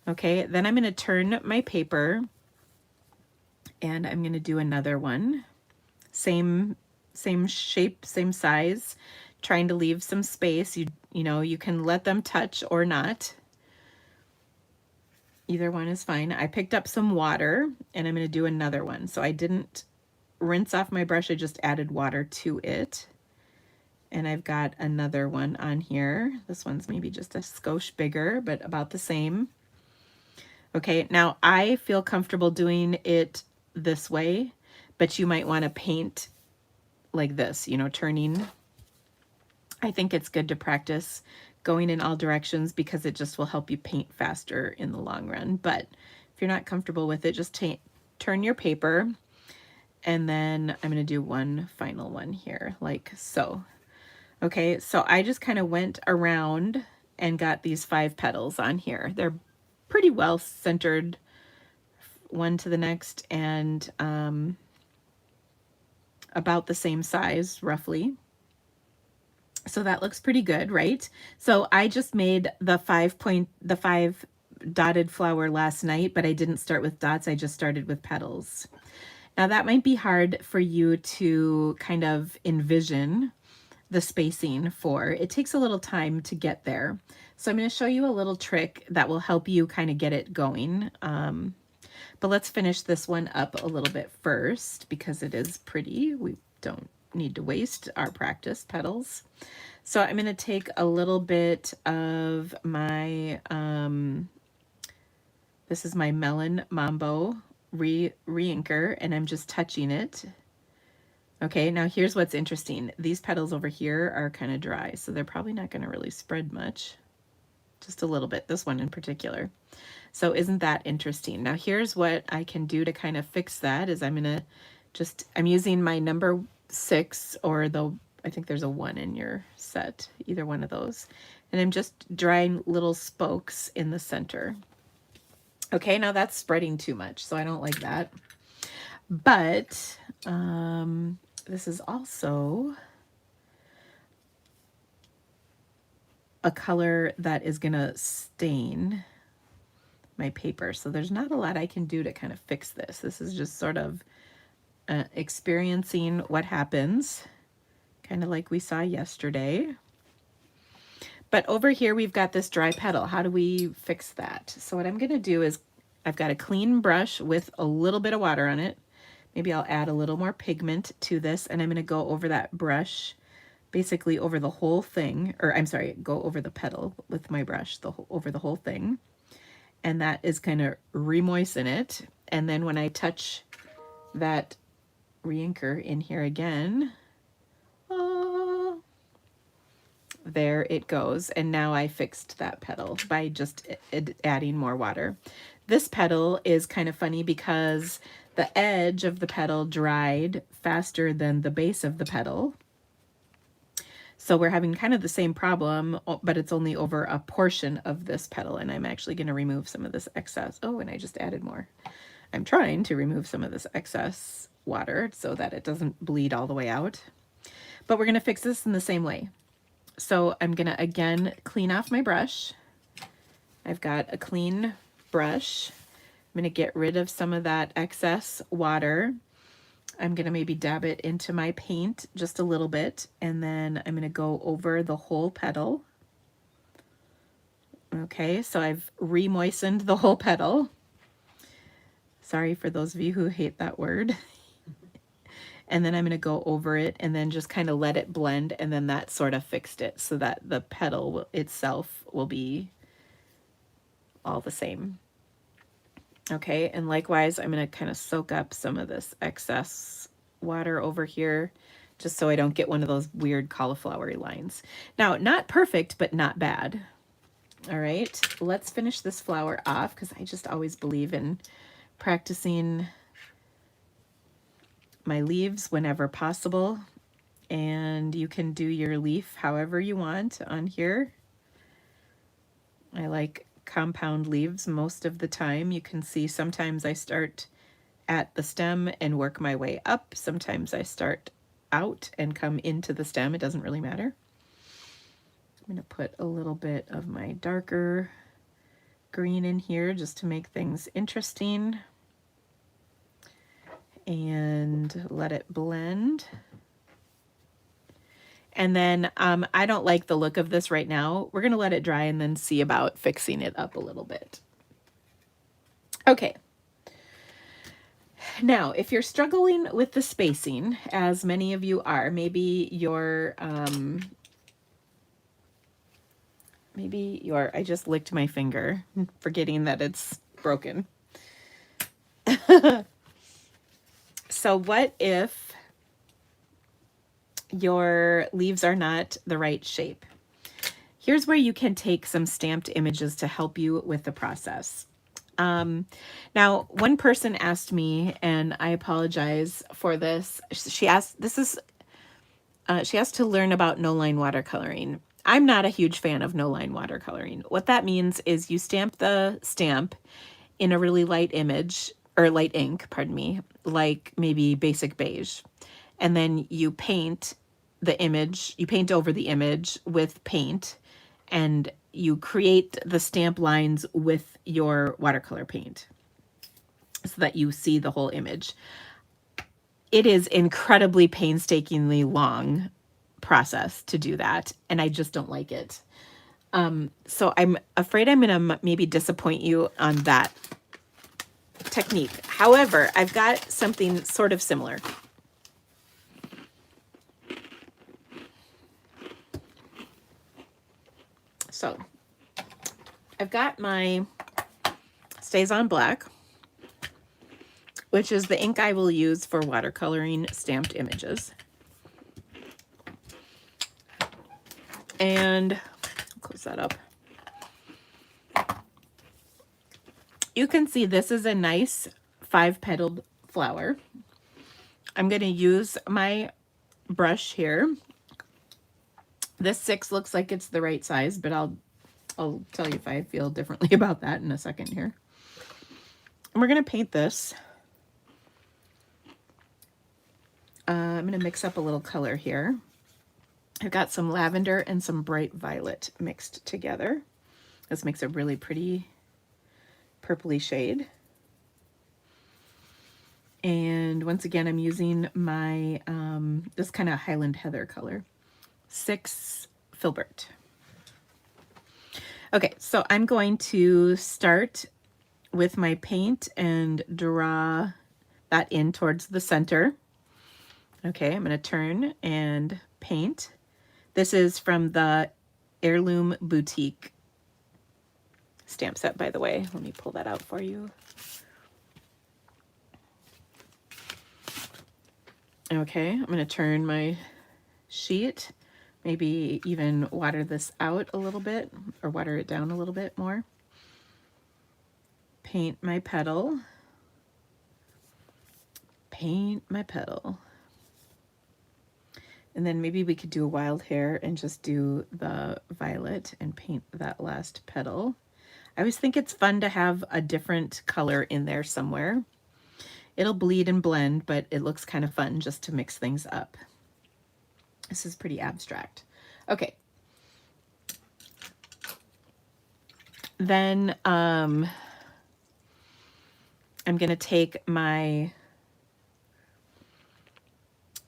Okay, then I'm going to turn my paper and I'm going to do another one. Same shape, same size, trying to leave some space. You can let them touch or not. Either one is fine. I picked up some water and I'm going to do another one. So I didn't rinse off my brush, I just added water to it. And I've got another one on here. This one's maybe just a skosh bigger, but about the same. Okay, now I feel comfortable doing it this way, but you might want to paint like this, turning. I think it's good to practice going in all directions because it just will help you paint faster in the long run. But if you're not comfortable with it, just turn your paper, and then I'm going to do one final one here, like so. Okay, so I just kind of went around and got these 5 petals on here. They're pretty well centered one to the next and about the same size roughly. So that looks pretty good, right? So I just made the 5 dotted flower last night, but I didn't start with dots. I just started with petals. Now that might be hard for you to kind of envision the spacing for. It takes a little time to get there. So I'm going to show you a little trick that will help you kind of get it going. But let's finish this one up a little bit first because it is pretty. We don't need to waste our practice petals. So I'm going to take a little bit of my, this is my Melon Mambo re-inker, and I'm just touching it. Okay, now here's what's interesting. These petals over here are kind of dry, so they're probably not going to really spread much. Just a little bit, this one in particular. So isn't that interesting? Now here's what I can do to kind of fix that is I'm using my number 6 or I think there's a 1 in your set, either one of those. And I'm just drawing little spokes in the center. Okay, now that's spreading too much, so I don't like that. But this is also a color that is gonna stain my paper. So there's not a lot I can do to kind of fix this. This is just sort of experiencing what happens, kind of like we saw yesterday. But over here, we've got this dry petal. How do we fix that? So what I'm gonna do is I've got a clean brush with a little bit of water on it. Maybe I'll add a little more pigment to this, and I'm gonna go over that brush, basically over the whole thing, or I'm sorry, go over the petal with my brush, over the whole thing. And that is kind of re-moisten it. And then when I touch that re-inker in here again, there it goes. And now I fixed that petal by just adding more water. This petal is kind of funny because the edge of the petal dried faster than the base of the petal. So we're having kind of the same problem, but it's only over a portion of this petal, and I'm actually going to remove some of this excess. Oh, and I just added more. I'm trying to remove some of this excess water so that it doesn't bleed all the way out. But we're going to fix this in the same way. So I'm going to, again, clean off my brush. I've got a clean brush. I'm going to get rid of some of that excess water. I'm going to maybe dab it into my paint just a little bit, and then I'm going to go over the whole petal. Okay, so I've re-moistened the whole petal. Sorry for those of you who hate that word. And then I'm going to go over it and then just kind of let it blend, and then that sort of fixed it so that the petal itself will be all the same. Okay, and likewise, I'm going to kind of soak up some of this excess water over here just so I don't get one of those weird cauliflowery lines. Now, not perfect, but not bad. All right, let's finish this flower off because I just always believe in practicing my leaves whenever possible. And you can do your leaf however you want on here. I like compound leaves most of the time. You can see sometimes I start at the stem and work my way up. Sometimes I start out and come into the stem. It doesn't really matter. I'm going to put a little bit of my darker green in here just to make things interesting. And let it blend. And then I don't like the look of this right now. We're going to let it dry and then see about fixing it up a little bit. Okay. Now, if you're struggling with the spacing, as many of you are, maybe you're, I just licked my finger, forgetting that it's broken. So what if your leaves are not the right shape? Here's where you can take some stamped images to help you with the process. Now, one person asked me, and I apologize for this. She asked to learn about no-line watercoloring. I'm not a huge fan of no-line watercoloring. What that means is you stamp the stamp in a really light image, or light ink, pardon me, like maybe basic beige. And then you paint the image, you paint over the image with paint, and you create the stamp lines with your watercolor paint so that you see the whole image. It is incredibly painstakingly long process to do that, and I just don't like it. So I'm afraid I'm gonna maybe disappoint you on that technique. However, I've got something sort of similar. So I've got my Stays on Black, which is the ink I will use for watercoloring stamped images. And close that up. You can see this is a nice 5-petaled flower. I'm going to use my brush here. This 6 looks like it's the right size, but I'll tell you if I feel differently about that in a second here. And we're going to paint this. I'm going to mix up a little color here. I've got some lavender and some bright violet mixed together. This makes a really pretty purpley shade. And once again, I'm using my, this kind of Highland Heather color, 6 Filbert. Okay, so I'm going to start with my paint and draw that in towards the center. Okay, I'm going to turn and paint. This is from the Heirloom Boutique stamp set, by the way. Let me pull that out for you. Okay, I'm going to turn my sheet, maybe even water this out a little bit, or water it down a little bit more. Paint my petal. Paint my petal. And then maybe we could do a wild hair and just do the violet and paint that last petal. I always think it's fun to have a different color in there somewhere. It'll bleed and blend, but it looks kind of fun just to mix things up. This is pretty abstract. Okay. Then I'm going to take my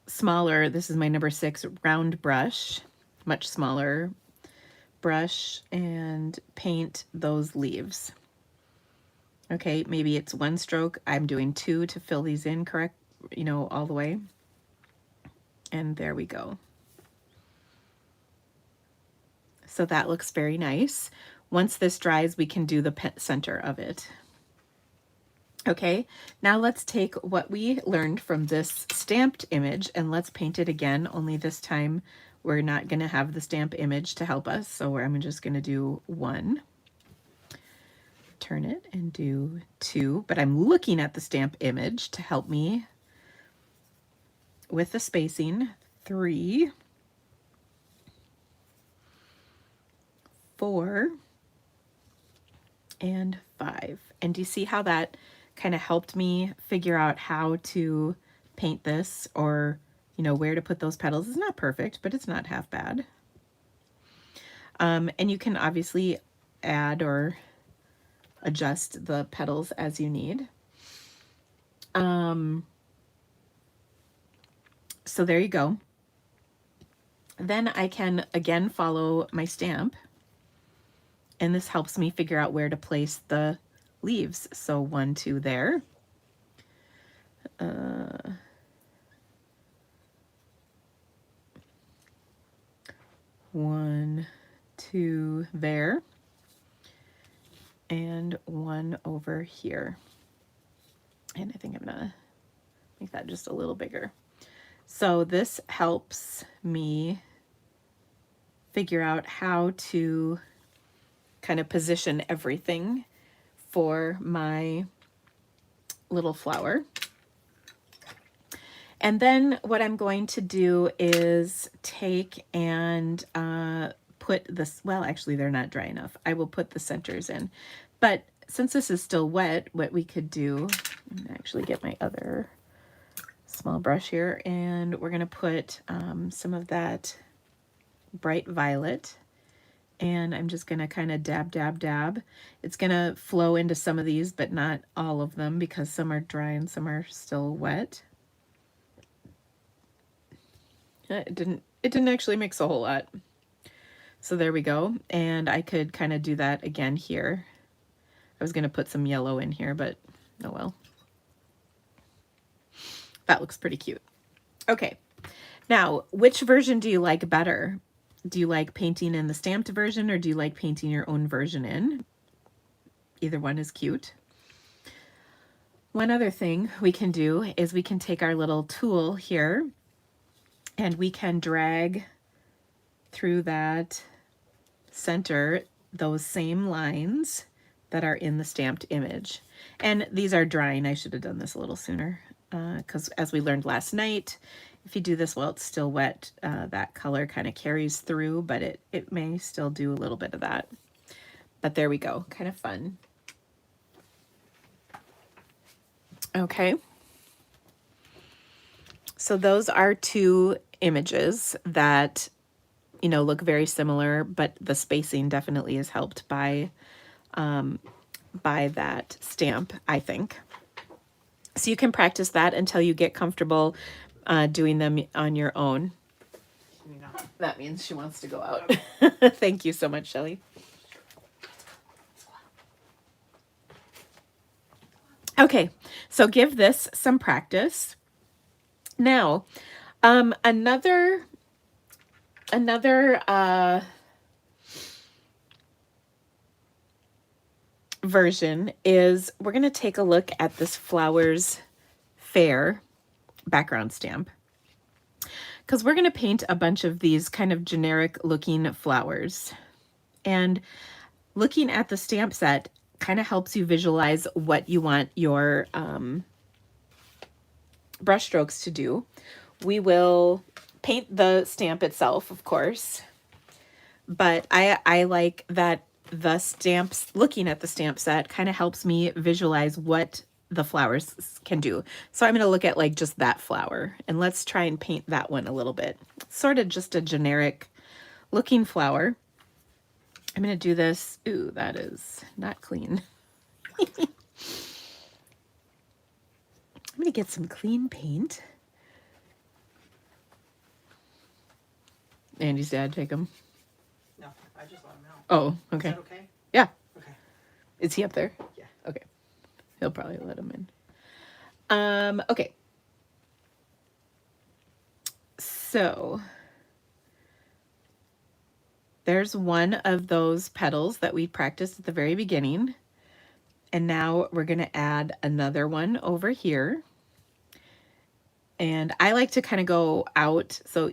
smaller, this is my number 6 round brush, much smaller brush, and paint those leaves. Okay, maybe it's 1 stroke. I'm doing 2 to fill these in correct, you know, all the way. And there we go. So that looks very nice. Once this dries, we can do the center of it. Okay, now let's take what we learned from this stamped image and let's paint it again, only this time we're not going to have the stamp image to help us. So I'm just going to do 1. Turn it and do 2, but I'm looking at the stamp image to help me with the spacing. 3, 4, and 5. And do you see how that kind of helped me figure out how to paint this, or, you know, where to put those petals? It's not perfect, but it's not half bad. And you can obviously add or adjust the petals as you need. So there you go. Then I can again follow my stamp, and this helps me figure out where to place the leaves. So 1, 2 there. 1, 2 there, and 1 over here. And I think I'm gonna make that just a little bigger. So this helps me figure out how to kind of position everything for my little flower. And then what I'm going to do is take and put this, well, actually they're not dry enough. I will put the centers in. But since this is still wet, what we could do, actually get my other small brush here, and we're gonna put some of that bright violet, and I'm just gonna kind of dab, dab, dab. It's gonna flow into some of these, but not all of them, because some are dry and some are still wet. It didn't actually mix a whole lot. So there we go. And I could kind of do that again here. I was gonna put some yellow in here, but oh well. That looks pretty cute. Okay, now which version do you like better? Do you like painting in the stamped version, or do you like painting your own version in? Either one is cute. One other thing we can do is we can take our little tool here and we can drag through that center those same lines that are in the stamped image. And these are drying. I should have done this a little sooner, because as we learned last night, if you do this while it's still wet, that color kind of carries through, but it may still do a little bit of that. But there we go, kind of fun. Okay. So those are 2 images that, you know, look very similar, but the spacing definitely is helped by that stamp, I think. So you can practice that until you get comfortable doing them on your own. That means she wants to go out. Thank you so much, Shelley. Okay, so give this some practice. Now, another version is we're going to take a look at this Flowers Fair background stamp, because we're going to paint a bunch of these kind of generic looking flowers. And looking at the stamp set kind of helps you visualize what you want your brush strokes to do. We will paint the stamp itself, of course, but I like that the stamps, looking at the stamp set kind of helps me visualize what the flowers can do. So I'm going to look at like just that flower, and let's try and paint that one a little bit. Sort of just a generic looking flower. I'm going to do this. Ooh, that is not clean. I'm going to get some clean paint. Andy's dad take them? No, I just let him out. Oh, Is okay. that okay? Yeah. Okay. Is he up there? Yeah. Okay. He'll probably let him in. Okay. So there's one of those petals that we practiced at the very beginning. And now we're going to add another one over here. And I like to kind of go out, so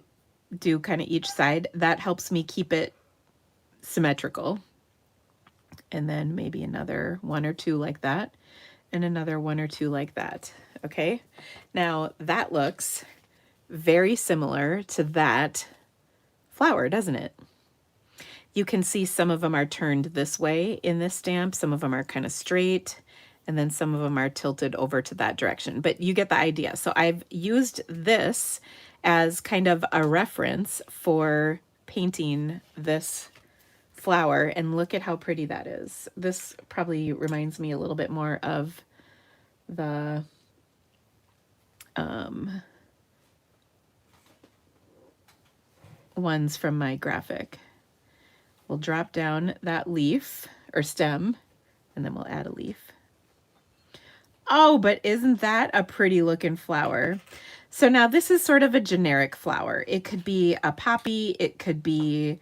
do kind of each side. That helps me keep it symmetrical. And then maybe another one or two like that, and another one or two like that. Okay, now that looks very similar to that flower, doesn't it? You can see some of them are turned this way in this stamp, some of them are kind of straight, and then some of them are tilted over to that direction, but you get the idea. So I've used this as kind of a reference for painting this flower, and look at how pretty that is. This probably reminds me a little bit more of the ones from my graphic. We'll drop down that leaf or stem, and then we'll add a leaf. Oh, but isn't that a pretty looking flower? So now this is sort of a generic flower. It could be a poppy, it could be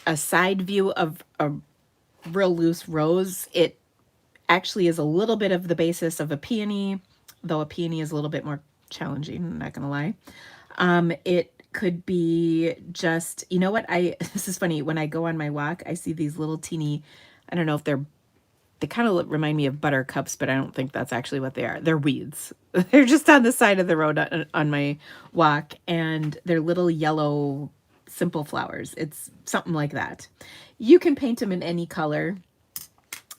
a side view of a real loose rose. It actually is a little bit of the basis of a peony, though a peony is a little bit more challenging, I'm not gonna lie. It could be just, you know what, this is funny, when I go on my walk, I see these little teeny, I don't know if they kind of remind me of buttercups, but I don't think that's actually what they are. They're weeds. They're just on the side of the road on my walk, and they're little yellow, simple flowers. It's something like that. You can paint them in any color.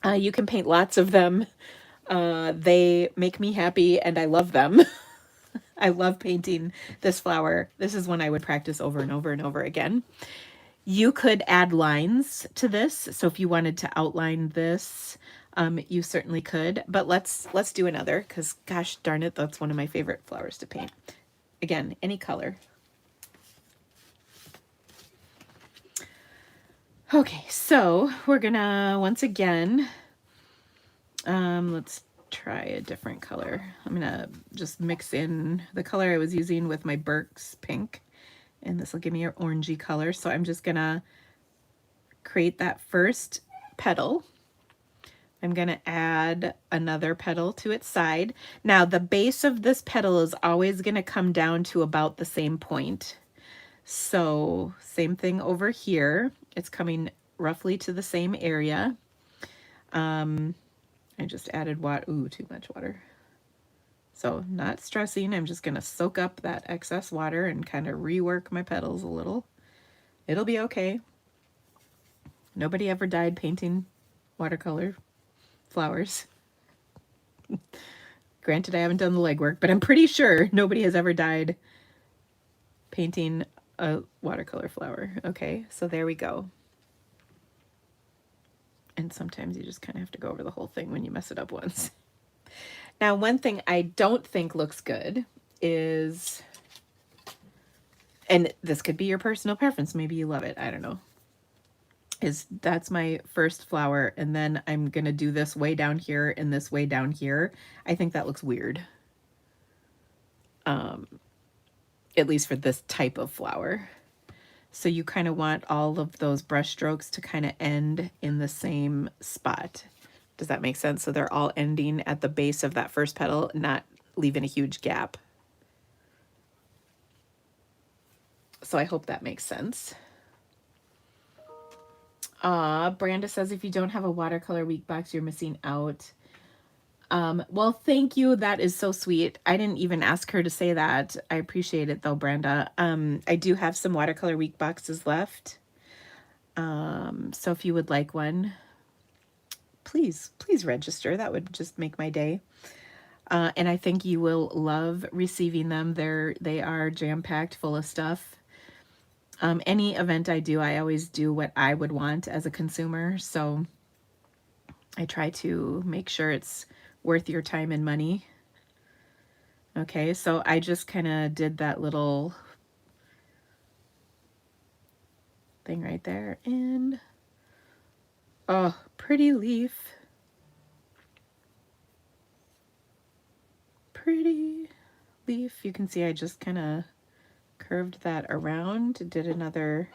You can paint lots of them. They make me happy, and I love them. I love painting this flower. This is one I would practice over and over and over again. You could add lines to this. So if you wanted to outline this, you certainly could. But let's do another, because gosh darn it, that's one of my favorite flowers to paint. Again, any color. Okay, so we're gonna once again, let's try a different color. I'm gonna just mix in the color I was using with my Burke's pink, and this will give me an orangey color. So I'm just gonna create that first petal. I'm gonna add another petal to its side. Now the base of this petal is always gonna come down to about the same point. So same thing over here. It's coming roughly to the same area. I just added water. Ooh, too much water. So not stressing. I'm just going to soak up that excess water and kind of rework my petals a little. It'll be okay. Nobody ever died painting watercolor flowers. Granted, I haven't done the legwork, but I'm pretty sure nobody has ever died painting a watercolor flower. Okay, so there we go. And sometimes you just kind of have to go over the whole thing when you mess it up once. Now, one thing I don't think looks good is, and this could be your personal preference, maybe you love it, I don't know, is that's my first flower, and then I'm gonna do this way down here and this way down here. I think that looks weird. At least for this type of flower. So you kind of want all of those brush strokes to kind of end in the same spot. Does that make sense? So they're all ending at the base of that first petal, not leaving a huge gap. So I hope that makes sense. Branda says, if you don't have a watercolor week box, you're missing out. Well, thank you. That is so sweet. I didn't even ask her to say that. I appreciate it though, Brenda. I do have some watercolor week boxes left. So if you would like one, please register. That would just make my day. And I think you will love receiving them. They are jam-packed full of stuff. Any event I do, I always do what I would want as a consumer. So I try to make sure it's worth your time and money. Okay, so I just kind of did that little thing right there. And, oh, pretty leaf. Pretty leaf. You can see I just kind of curved that around, did another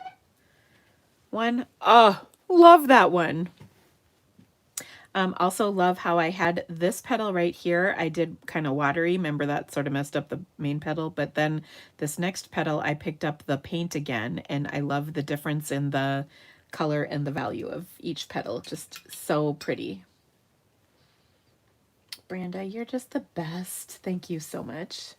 one. Oh, love that one. Also love how I had this petal right here. I did kind of watery. Remember that sort of messed up the main petal, but then this next petal, I picked up the paint again, and I love the difference in the color and the value of each petal. Just so pretty. Branda, you're just the best. Thank you so much.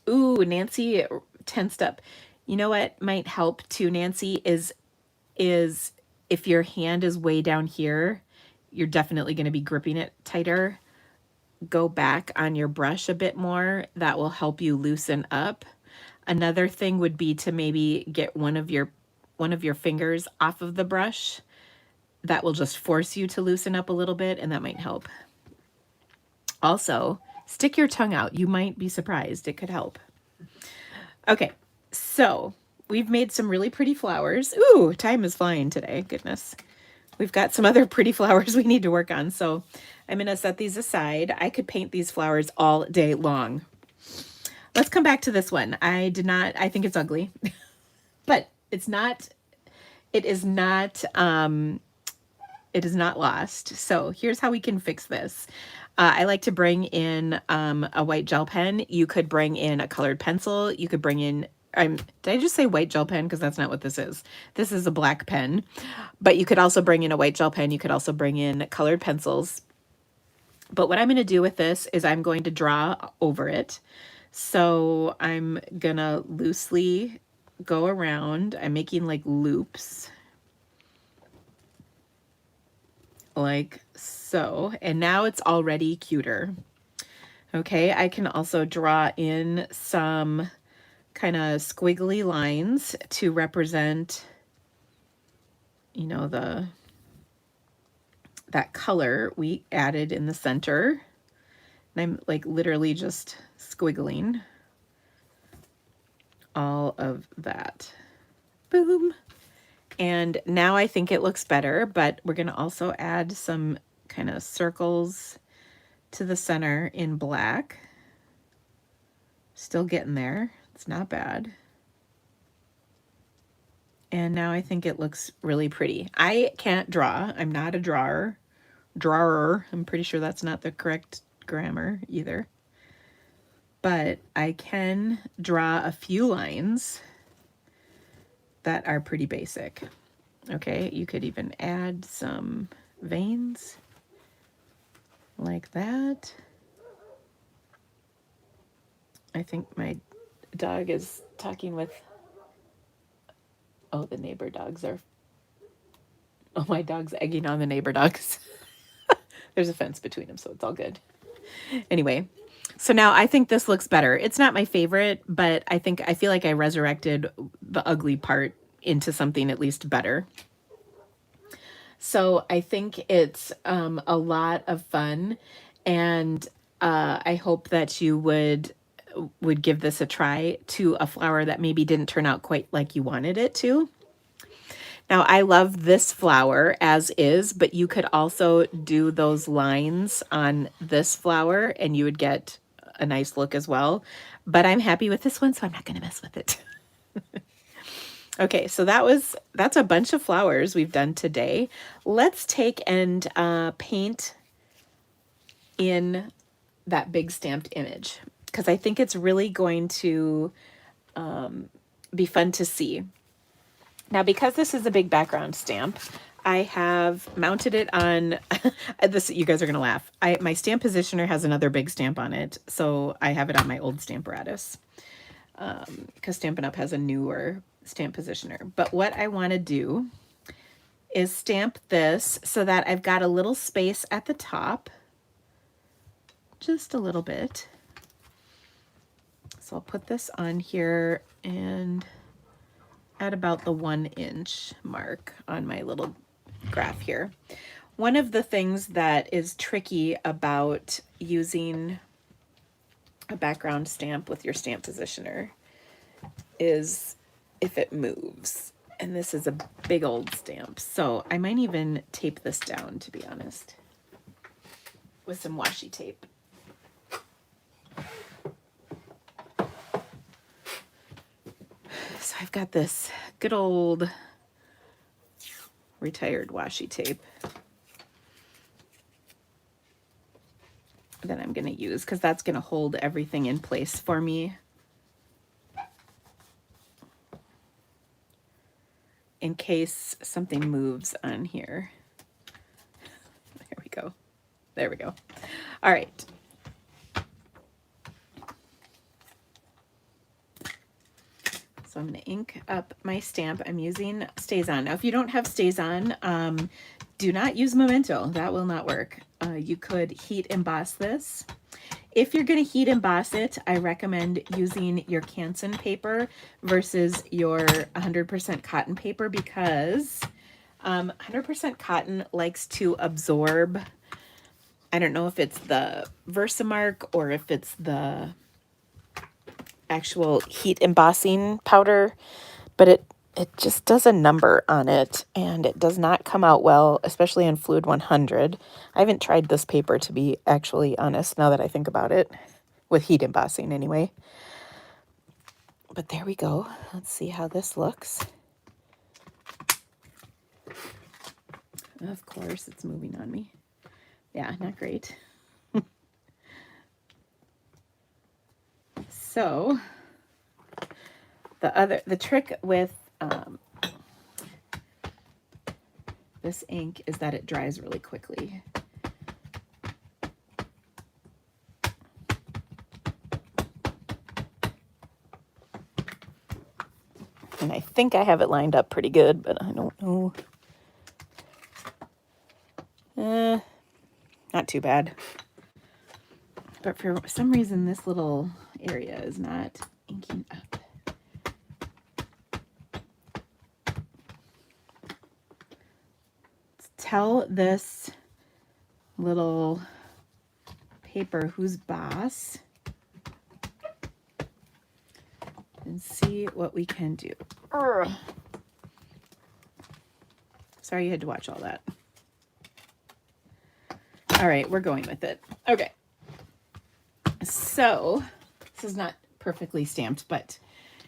Ooh, Nancy tensed up. You know what might help too, Nancy, is if your hand is way down here, you're definitely going to be gripping it tighter. Go back on your brush a bit more. That will help you loosen up. Another thing would be to maybe get one of your fingers off of the brush. That will just force you to loosen up a little bit, and that might help. Also, stick your tongue out. You might be surprised. It could help. Okay, so we've made some really pretty flowers. Ooh, time is flying today. Goodness. We've got some other pretty flowers we need to work on. So I'm going to set these aside. I could paint these flowers all day long. Let's come back to this one. I think it's ugly, but it is not lost. So here's how we can fix this. I like to bring in a white gel pen. You could bring in a colored pencil. You could bring in, did I just say white gel pen? Because that's not what this is. This is a black pen. But you could also bring in a white gel pen. You could also bring in colored pencils. But what I'm going to do with this is I'm going to draw over it. So I'm going to loosely go around. I'm making like loops. Like so, and now it's already cuter. Okay, I can also draw in some kind of squiggly lines to represent, you know, that color we added in the center. And I'm like literally just squiggling all of that. Boom. And now I think it looks better, but we're going to also add some kind of circles to the center in black. Still getting there. It's not bad. And now I think it looks really pretty. I can't draw. I'm not a drawer. I'm pretty sure that's not the correct grammar either. But I can draw a few lines that are pretty basic. Okay, you could even add some veins like that. I think my dog is talking with, oh, the neighbor dogs are, oh, my dog's egging on the neighbor dogs. There's a fence between them, so it's all good. Anyway, so now I think this looks better. It's not my favorite, but I feel like I resurrected the ugly part into something at least better. So I think it's a lot of fun, and I hope that you would give this a try to a flower that maybe didn't turn out quite like you wanted it to. Now, I love this flower as is, but you could also do those lines on this flower and you would get a nice look as well. But I'm happy with this one, so I'm not going to mess with it. Okay, so that's a bunch of flowers we've done today. Let's take and paint in that big stamped image, because I think it's really going to be fun to see. Now, because this is a big background stamp, I have mounted it on this. You guys are going to laugh. My stamp positioner has another big stamp on it, so I have it on my old Stamparatus, because Stampin' Up has a newer stamp positioner. But what I want to do is stamp this so that I've got a little space at the top, just a little bit. So I'll put this on here and at about the 1 inch mark on my little graph here. One of the things that is tricky about using a background stamp with your stamp positioner is if it moves. And this is a big old stamp. So I might even tape this down, to be honest, with some washi tape. So I've got this good old retired washi tape that I'm going to use because that's going to hold everything in place for me in case something moves on here. There we go. There we go. All right. So I'm going to ink up my stamp. I'm using Stays On. Now, if you don't have Stays On, do not use Memento. That will not work. You could heat emboss this. If you're going to heat emboss it, I recommend using your Canson paper versus your 100% cotton paper because 100% cotton likes to absorb. I don't know if it's the Versamark or if it's the actual heat embossing powder, but it just does a number on it and it does not come out well, especially in Fluid 100. I haven't tried this paper, to be actually honest, now that I think about it, with heat embossing anyway. But there we go. Let's see how this looks. Of course, it's moving on me. Yeah, not great. So the trick with this ink is that it dries really quickly. And I think I have it lined up pretty good, but I don't know. Not too bad. But for some reason, this little area is not inking up. Tell this little paper who's boss and see what we can do. Urgh. Sorry you had to watch all that. All right, we're going with it. Okay. So this is not perfectly stamped, but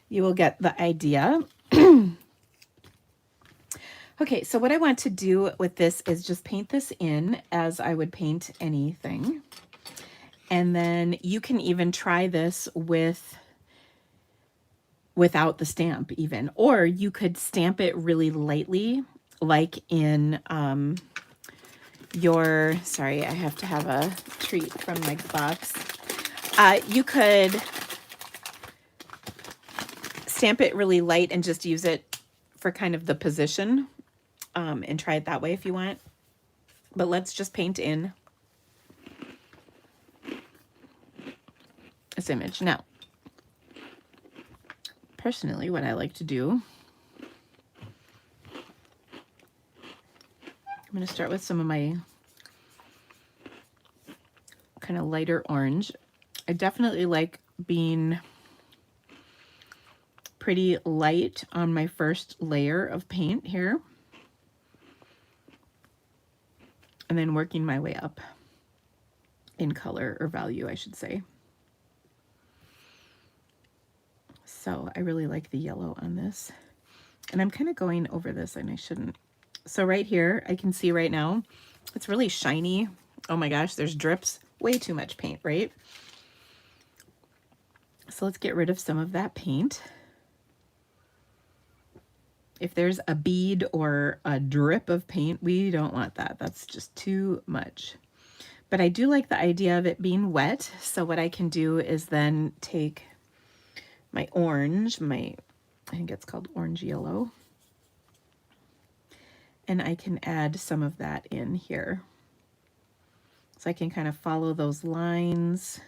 you will get the idea. Okay, so what I want to do with this is just paint this in as I would paint anything. And then you can even try this without the stamp even, or you could stamp it really lightly, like in sorry, I have to have a treat from my box. You could stamp it really light and just use it for kind of the position, and try it that way if you want. But let's just paint in this image. Now, personally, what I like to do, I'm going to start with some of my kind of lighter orange. I definitely like being pretty light on my first layer of paint here, and then working my way up in color or value, I should say. So I really like the yellow on this, and I'm kind of going over this, and I shouldn't. So right here, I can see right now, it's really shiny. Oh my gosh, there's drips. Way too much paint, right? So let's get rid of some of that paint. If there's a bead or a drip of paint, we don't want that. That's just too much. But I do like the idea of it being wet. So what I can do is then take my orange, I think it's called orange yellow, and I can add some of that in here. So I can kind of follow those lines,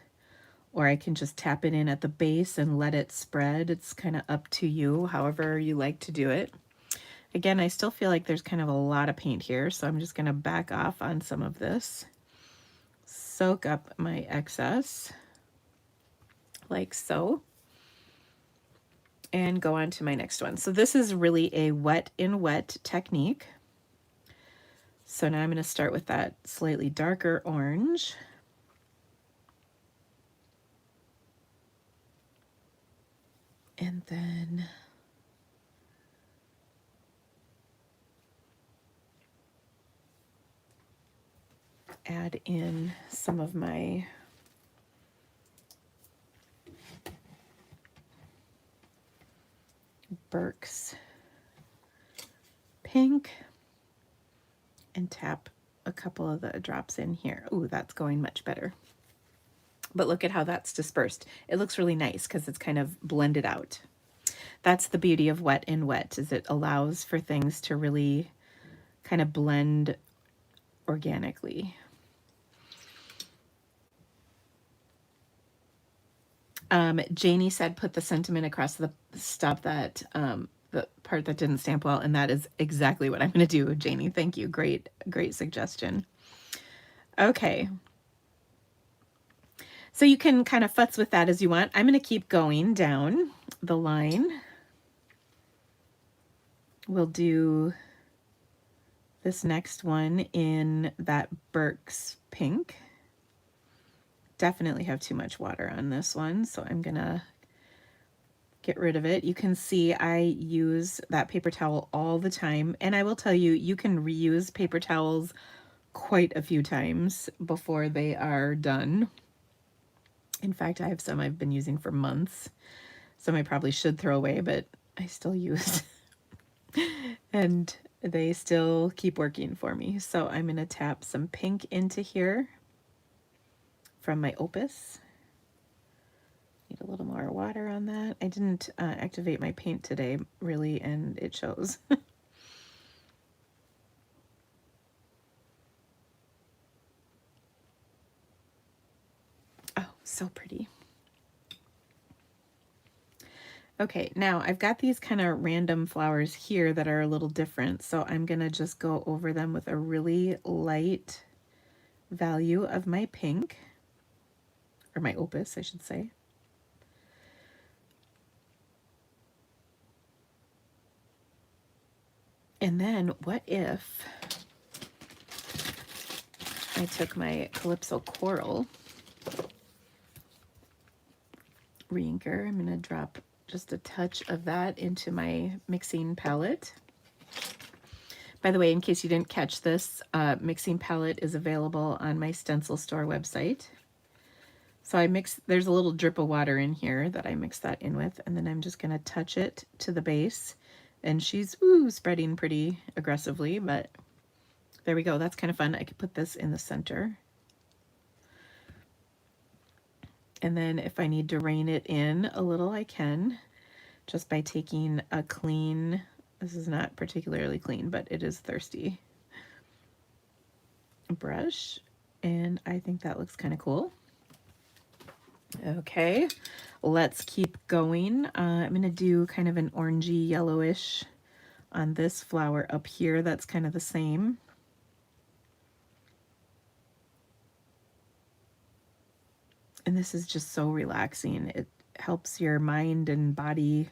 or I can just tap it in at the base and let it spread. It's kind of up to you, however you like to do it. Again, I still feel like there's kind of a lot of paint here, so I'm just going to back off on some of this, soak up my excess. like so, and go on to my next one. So this is really a wet in wet technique. So now I'm going to start with that slightly darker orange. And then add in some of my Burke's pink and tap a couple of the drops in here. Ooh, that's going much better. But look at how that's dispersed. It looks really nice because it's kind of blended out. That's the beauty of wet in wet, is it allows for things to really kind of blend organically. Janie said put the sentiment across the stop that the part that didn't stamp well, and that is exactly what I'm going to do, Janie. Thank you. Great suggestion. Okay. So you can kind of futz with that as you want. I'm going to keep going down the line. We'll do this next one in that Burke's pink. Definitely have too much water on this one, so I'm gonna get rid of it. You can see I use that paper towel all the time, and I will tell you, you can reuse paper towels quite a few times before they are done. In fact, I have some I've been using for months. Some I probably should throw away, but I still use. And they still keep working for me. So I'm going to tap some pink into here from my Opus. Need a little more water on that. I didn't activate my paint today, really, and it shows. Oh, so pretty. Okay, now I've got these kind of random flowers here that are a little different, so I'm going to just go over them with a really light value of my pink, or my Opus, I should say. And then what if I took my Calypso Coral reinker? I'm going to drop just a touch of that into my mixing palette. By the way, in case you didn't catch this, mixing palette is available on my stencil store website. So I mix, there's a little drip of water in here that I mix that in with, and then I'm just going to touch it to the base. And she's spreading pretty aggressively, but there we go. That's kind of fun. I could put this in the center. And then if I need to rein it in a little, I can, just by taking a clean, this is not particularly clean, but it is thirsty, brush. And I think that looks kind of cool. Okay, let's keep going. I'm going to do kind of an orangey yellowish on this flower up here. That's kind of the same. And this is just so relaxing. It helps your mind and body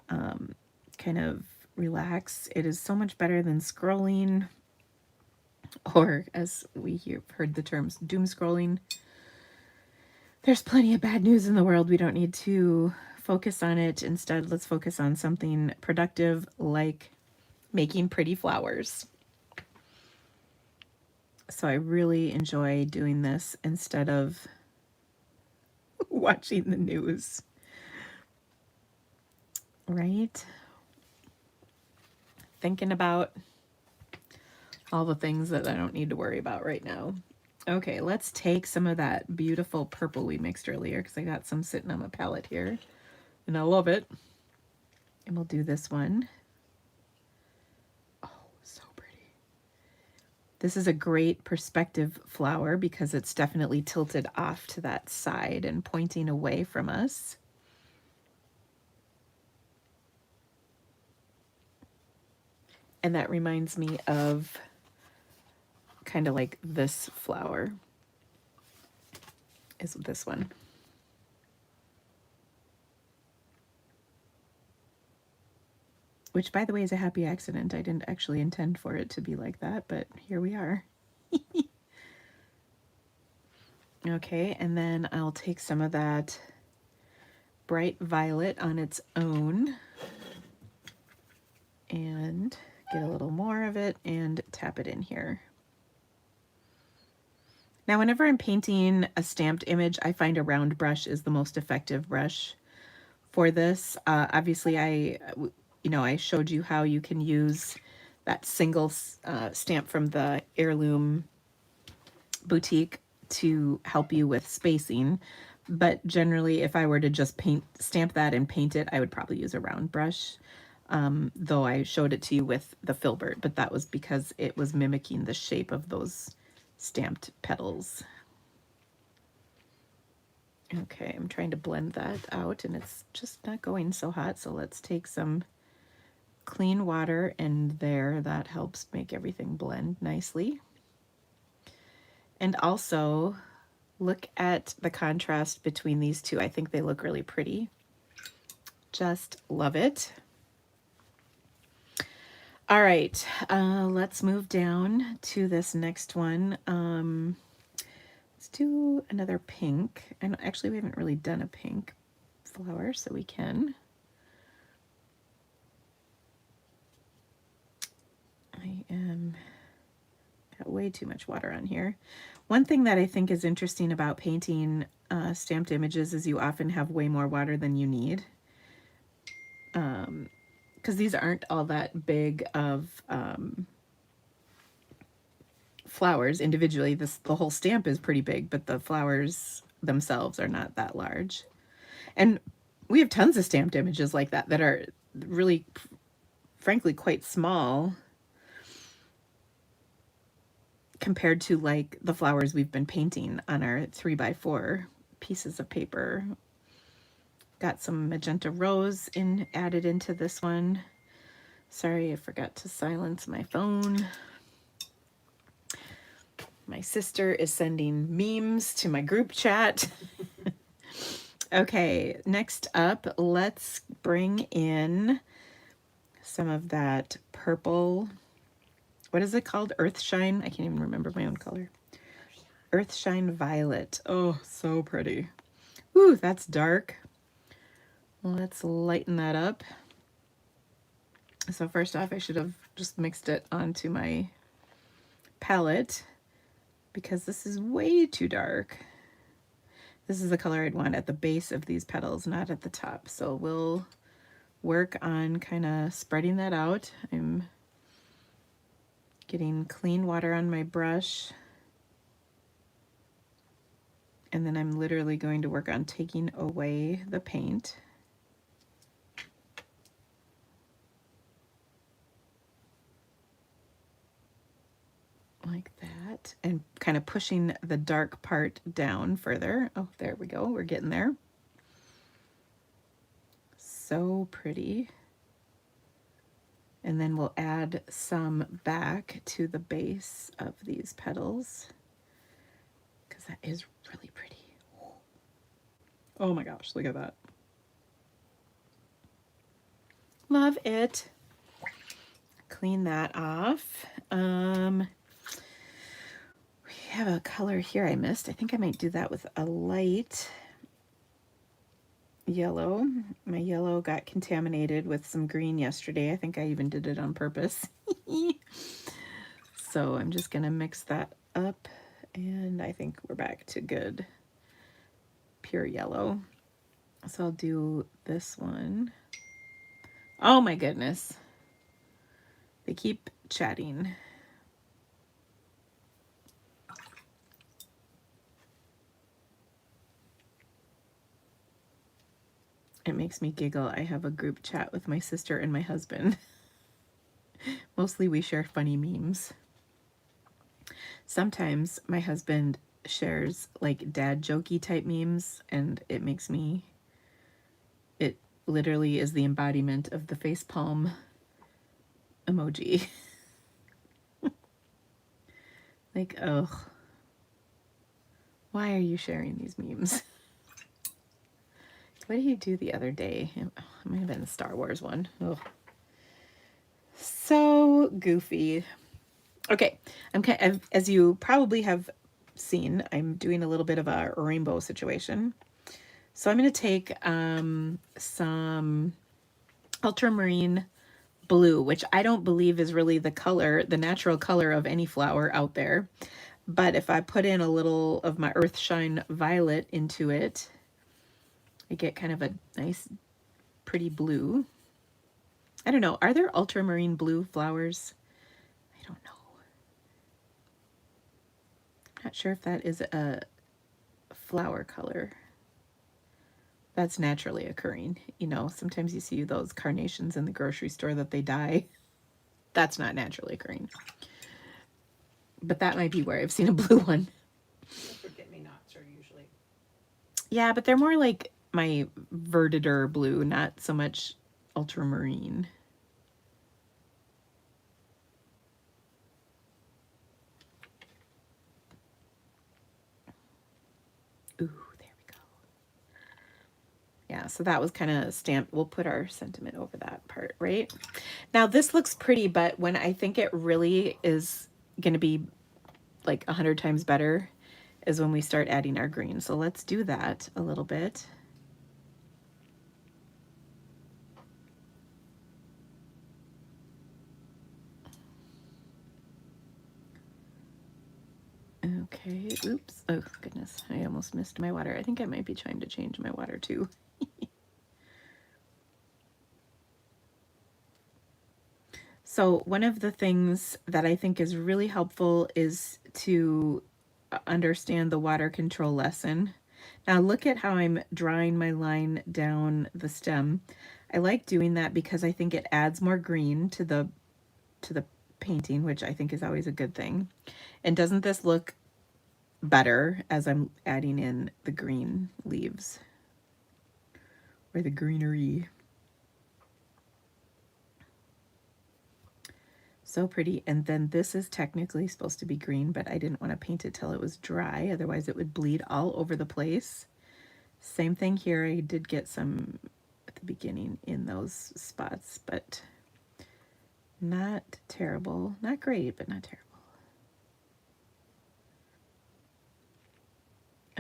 kind of relax. It is so much better than scrolling, or as we have heard the terms, doom scrolling. There's plenty of bad news in the world. We don't need to focus on it. Instead, let's focus on something productive like making pretty flowers. So I really enjoy doing this instead of watching the news. Right? Thinking about all the things that I don't need to worry about right now. Okay, let's take some of that beautiful purple we mixed earlier, because I got some sitting on my palette here, and I love it. And we'll do this one. Oh, so pretty. This is a great perspective flower because it's definitely tilted off to that side and pointing away from us. And that reminds me of kind of like this flower is this one. which by the way is a happy accident. I didn't actually intend for it to be like that, but here we are. Okay, and then I'll take some of that bright violet on its own and get a little more of it and tap it in here. Now, whenever I'm painting a stamped image, I find a round brush is the most effective brush for this. Obviously, I showed you how you can use that single stamp from the Heirloom Boutique to help you with spacing. But generally, if I were to just stamp that and paint it, I would probably use a round brush. Though I showed it to you with the filbert, but that was because it was mimicking the shape of those stamped petals. Okay, I'm trying to blend that out and it's just not going so hot. So let's take some clean water and that helps make everything blend nicely. And also look at the contrast between these two. I think they look really pretty. Just love it. All right, let's move down to this next one. Let's do another pink. And actually, we haven't really done a pink flower, so we can. Got way too much water on here. One thing that I think is interesting about painting stamped images is you often have way more water than you need. Because these aren't all that big of flowers individually. The whole stamp is pretty big, but the flowers themselves are not that large. And we have tons of stamped images like that are really, frankly, quite small compared to like the flowers we've been painting on our 3x4 pieces of paper. Got some magenta rose added into this one. Sorry, I forgot to silence my phone. My sister is sending memes to my group chat. Okay, next up, let's bring in some of that purple. What is it called? Earthshine? I can't even remember my own color. Earthshine Violet. Oh, so pretty. Ooh, that's dark. Let's lighten that up. So first off, I should have just mixed it onto my palette because this is way too dark. This is the color I'd want at the base of these petals, not at the top. So we'll work on kind of spreading that out. I'm getting clean water on my brush. And then I'm literally going to work on taking away the paint. Like that. And kind of pushing the dark part down further. Oh, there we go. We're getting there. So pretty. And then we'll add some back to the base of these petals because that is really pretty. Oh my gosh, look at that. Love it. Clean that off. We have a color here I missed. I think I might do that with a light yellow. My yellow got contaminated with some green yesterday. I think I even did it on purpose. So I'm just gonna mix that up and I think we're back to good pure yellow. So I'll do this one. Oh my goodness. They keep chatting. It makes me giggle. I have a group chat with my sister and my husband. Mostly we share funny memes. Sometimes my husband shares like dad jokey type memes and it literally is the embodiment of the face palm emoji. Like, oh, why are you sharing these memes? What did he do the other day? It might have been the Star Wars one. Oh. so goofy. Okay, as you probably have seen, I'm doing a little bit of a rainbow situation. So I'm going to take some ultramarine blue, which I don't believe is really the color, the natural color of any flower out there. But if I put in a little of my Earthshine Violet into it, I get kind of a nice, pretty blue. I don't know. Are there ultramarine blue flowers? I don't know. I'm not sure if that is a flower color that's naturally occurring. You know, sometimes you see those carnations in the grocery store that they dye. That's not naturally occurring. But that might be where I've seen a blue one. Forget-me-nots are usually. Yeah, but they're more like my verditer blue, not so much ultramarine. Ooh, there we go. Yeah, so that was kind of stamped. We'll put our sentiment over that part, right? Now this looks pretty, but when I think it really is going to be like 100 times better is when we start adding our green. So let's do that a little bit. Okay, oops. Oh, goodness. I almost missed my water. I think I might be trying to change my water too. So one of the things that I think is really helpful is to understand the water control lesson. Now look at how I'm drawing my line down the stem. I like doing that because I think it adds more green to the painting, which I think is always a good thing. And doesn't this look better as I'm adding in the green leaves or the greenery? So pretty. And then this is technically supposed to be green, but I didn't want to paint it till it was dry, otherwise it would bleed all over the place. Same thing here. I did get some at the beginning in those spots, but not terrible. Not great, but not terrible.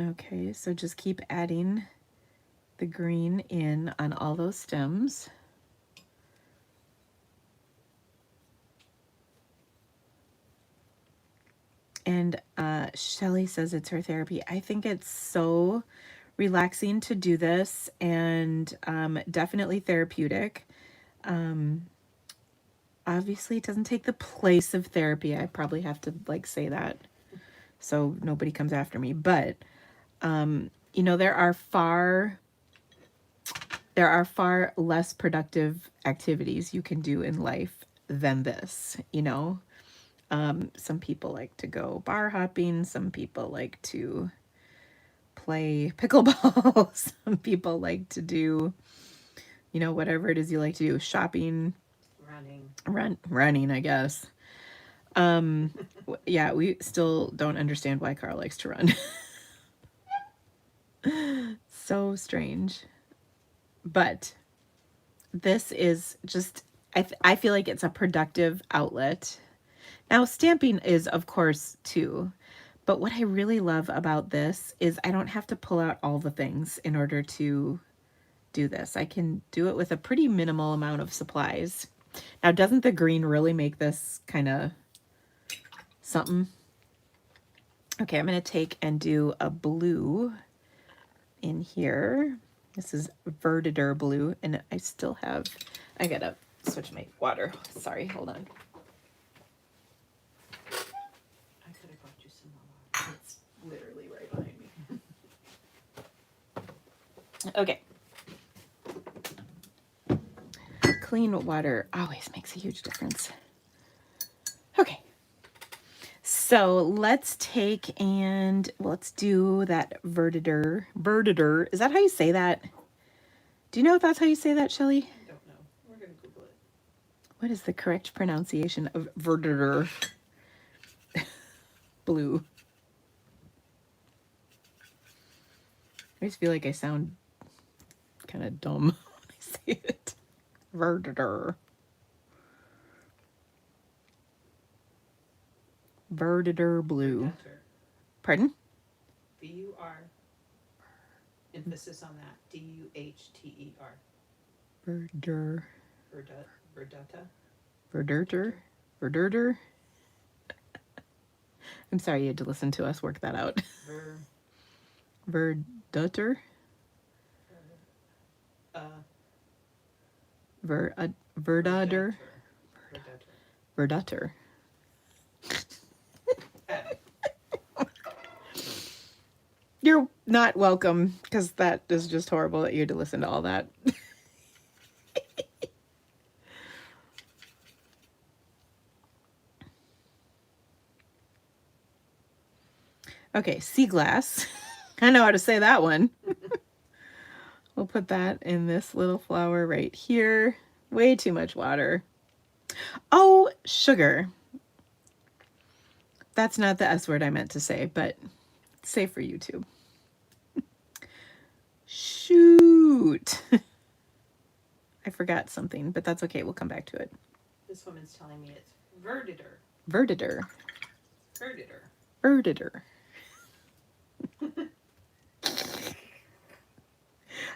Okay, so just keep adding the green in on all those stems. And Shelly says it's her therapy. I think it's so relaxing to do this, and definitely therapeutic. Obviously, it doesn't take the place of therapy. I probably have to like say that so nobody comes after me. But you know, there are far less productive activities you can do in life than this. You know, some people like to go bar hopping. Some people like to play pickleball. Some people like to do, you know, whatever it is you like to do, shopping, running, I guess. Yeah, we still don't understand why Carl likes to run. So strange. But this is just, I feel like it's a productive outlet. Now, stamping is, of course, too. But what I really love about this is I don't have to pull out all the things in order to do this. I can do it with a pretty minimal amount of supplies. Now, doesn't the green really make this kind of something? Okay, I'm going to take and do a blue in here. This is verditer blue, and I still have, I got to switch my water. Sorry, hold on. I could have got you some more water. It's literally right behind me. Okay. Clean water always makes a huge difference. Okay. So let's take and let's do that verditer. Verditer. Is that how you say that? Do you know if that's how you say that, Shelly? I don't know. We're going to Google it. What is the correct pronunciation of verditer? Blue. I just feel like I sound kind of dumb when I say it. Verditer. Verditer blue. Verdutter. Pardon? B-U-R. Emphasis on that. D-U-H-T-E-R. Verder. Verdutta. Verdurter. Verdurter. I'm sorry you had to listen to us work that out. Verdutter. Verdutter. Verdutter. You're not welcome, because that is just horrible that you had to listen to all that. Okay, sea glass. I know how to say that one. We'll put that in this little flower right here. Way too much water. Oh, sugar. That's not the S word I meant to say, but safe for YouTube. Shoot. I forgot something, but that's okay. We'll come back to it. This woman's telling me it's verditer. Verditer. Verditer. Verditer.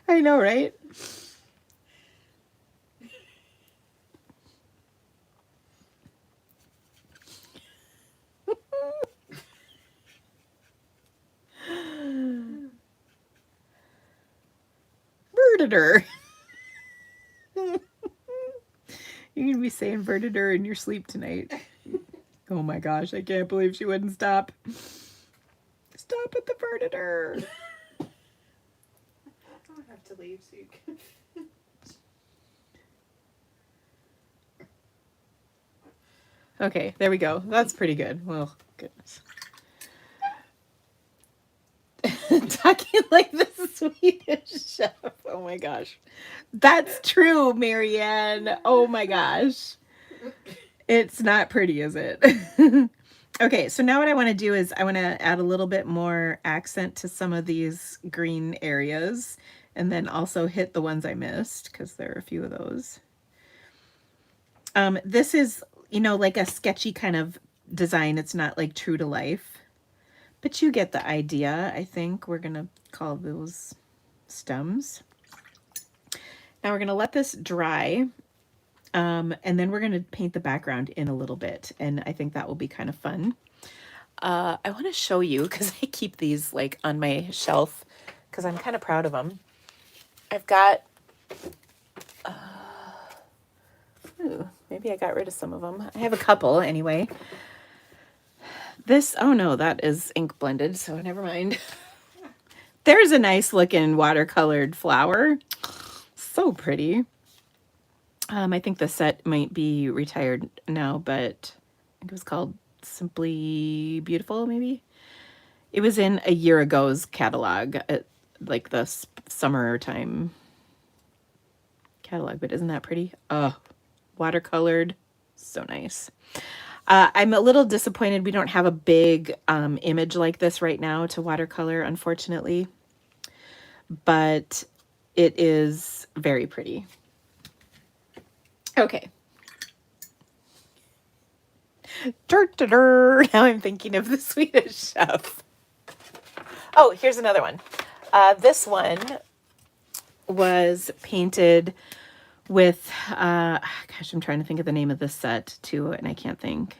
I know, right? Verditer. You're going to be saying verditer in your sleep tonight. Oh my gosh, I can't believe she wouldn't stop. Stop at the verditer. I don't have to leave so you can. Okay, there we go. That's pretty good. Well, goodness. Talking like the Swedish chef. Oh my gosh. That's true, Marianne. Oh my gosh. It's not pretty, is it? Okay, so now what I want to do is I want to add a little bit more accent to some of these green areas, and then also hit the ones I missed, because there are a few of those. This is, you know, like a sketchy kind of design. It's not like true to life, but you get the idea. I think we're going to call those stems. Now we're going to let this dry. And then we're going to paint the background in a little bit. And I think that will be kind of fun. I want to show you, because I keep these like on my shelf because I'm kind of proud of them. I've got, maybe I got rid of some of them. I have a couple anyway. This, oh no, that is ink blended, so never mind. There's a nice looking watercolored flower. So pretty. I think the set might be retired now, but I think it was called Simply Beautiful, maybe. It was in a year ago's catalog, like the summertime catalog, but isn't that pretty? Oh, watercolored, so nice. I'm a little disappointed we don't have a big image like this right now to watercolor, unfortunately, but it is very pretty. Okay. Now I'm thinking of the Swedish chef. Oh, here's another one. This one was painted with, gosh, I'm trying to think of the name of this set too, and I can't think.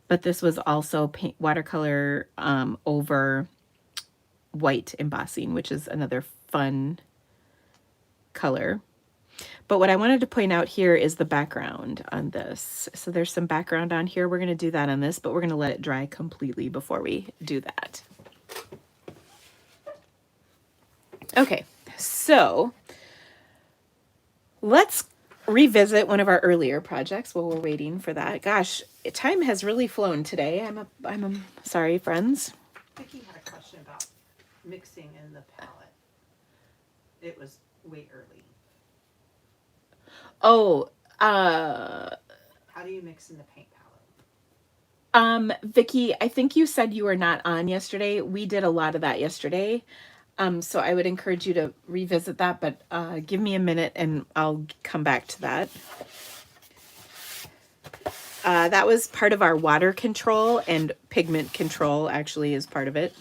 But this was also watercolor over white embossing, which is another fun color. But what I wanted to point out here is the background on this. So there's some background on here. We're going to do that on this, but we're going to let it dry completely before we do that. Okay, so let's revisit one of our earlier projects while we're waiting for that. Gosh, time has really flown today. I'm sorry, friends. Vicki had a question about mixing in the palette. It was way early. Oh, how do you mix in the paint palette? Vicki, I think you said you were not on yesterday. We did a lot of that yesterday. So I would encourage you to revisit that, but give me a minute and I'll come back to that. That was part of our water control, and pigment control actually is part of it.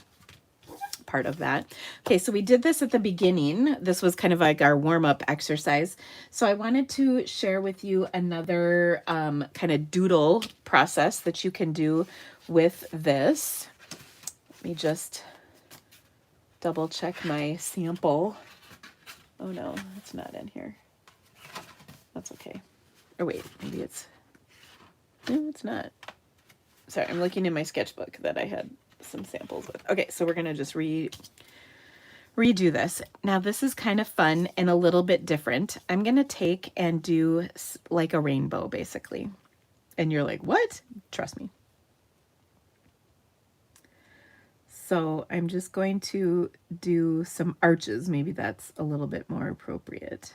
Part of that. Okay, so we did this at the beginning. This was kind of like our warm-up exercise. So I wanted to share with you another kind of doodle process that you can do with this. Let me just double check my sample. Oh no, it's not in here. That's okay. Or wait, maybe it's... No, it's not. Sorry, I'm looking in my sketchbook that I had some samples with. Okay, so we're going to just redo this. Now, this is kind of fun and a little bit different. I'm going to take and do like a rainbow, basically. And you're like, what? Trust me. So I'm just going to do some arches. Maybe that's a little bit more appropriate.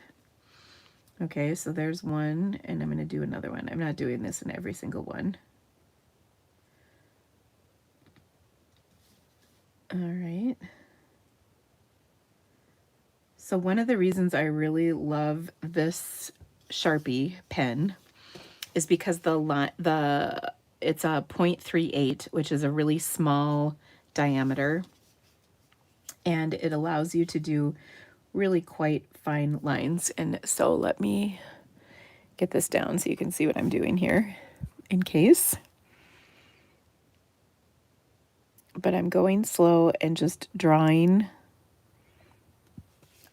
Okay, so there's one, and I'm going to do another one. I'm not doing this in every single one. All right. So one of the reasons I really love this Sharpie pen is because it's a 0.38, which is a really small diameter, and it allows you to do really quite fine lines. And so let me get this down so you can see what I'm doing here in case. But I'm going slow and just drawing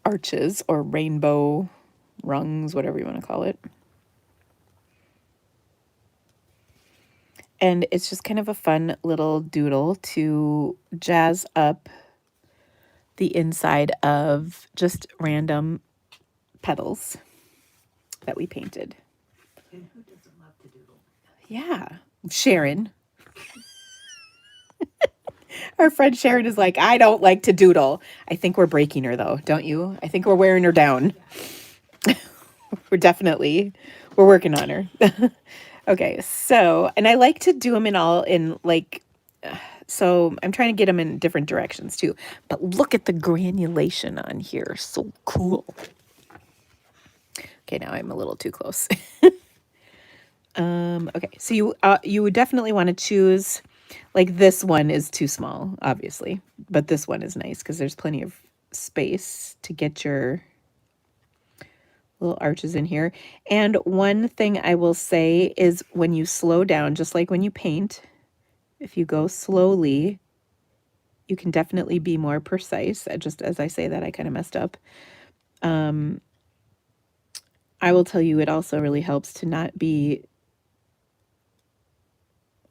arches or rainbow rungs, whatever you want to call it. And it's just kind of a fun little doodle to jazz up the inside of just random petals that we painted. And who doesn't love to doodle? Yeah, Sharon. Our friend Sharon is like, I don't like to doodle. I think we're breaking her though, don't you? I think we're wearing her down. We're working on her. Okay, so, and I like to do them so I'm trying to get them in different directions too. But look at the granulation on here. So cool. Okay, now I'm a little too close. Okay, so you would definitely want to choose, like this one is too small, obviously. But this one is nice because there's plenty of space to get your little arches in here. And one thing I will say is when you slow down, just like when you paint, if you go slowly, you can definitely be more precise. Just as I say that, I kind of messed up. I will tell you, it also really helps to not be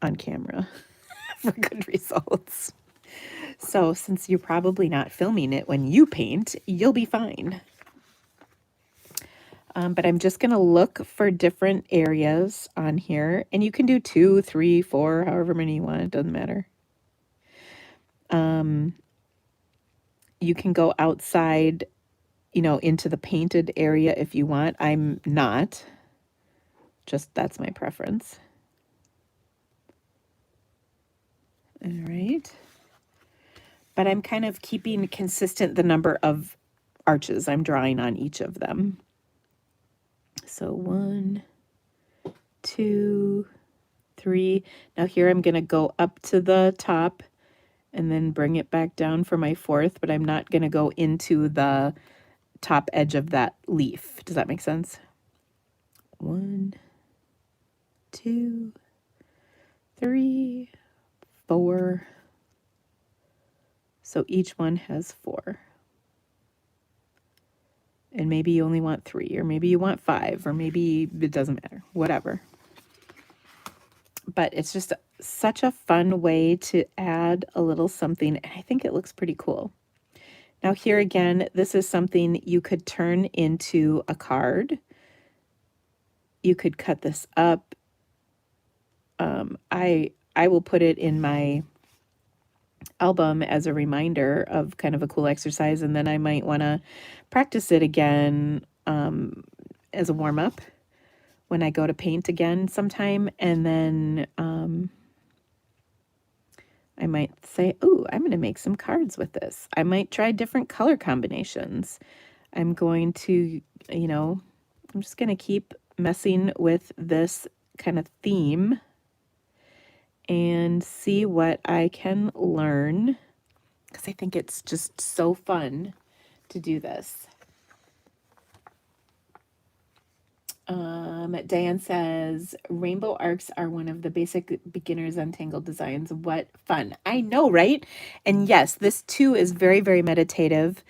on camera for good results. So since you're probably not filming it when you paint, you'll be fine. But I'm just going to look for different areas on here. And you can do 2, 3, 4, however many you want. It doesn't matter. You can go outside, into the painted area if you want. I'm not. Just that's my preference. All right. But I'm kind of keeping consistent the number of arches I'm drawing on each of them. So 1, 2, 3. Now here I'm going to go up to the top and then bring it back down for my 4th, but I'm not going to go into the top edge of that leaf. Does that make sense? 1, 2, 3, 4. So each one has 4. And maybe you only want 3, or maybe you want 5, or maybe it doesn't matter, whatever. But it's just such a fun way to add a little something, and I think it looks pretty cool. Now here again, this is something you could turn into a card. You could cut this up. I will put it in my album as a reminder of kind of a cool exercise, and then I might want to practice it again as a warm-up when I go to paint again sometime. And then I might say, oh, I'm going to make some cards with this. I might try different color combinations. I'm going to, I'm just going to keep messing with this kind of theme and see what I can learn, because I think it's just so fun to do this. Diane says, rainbow arcs are one of the basic beginner's untangled designs. What fun. I know, right? And yes, this too is very, very meditative.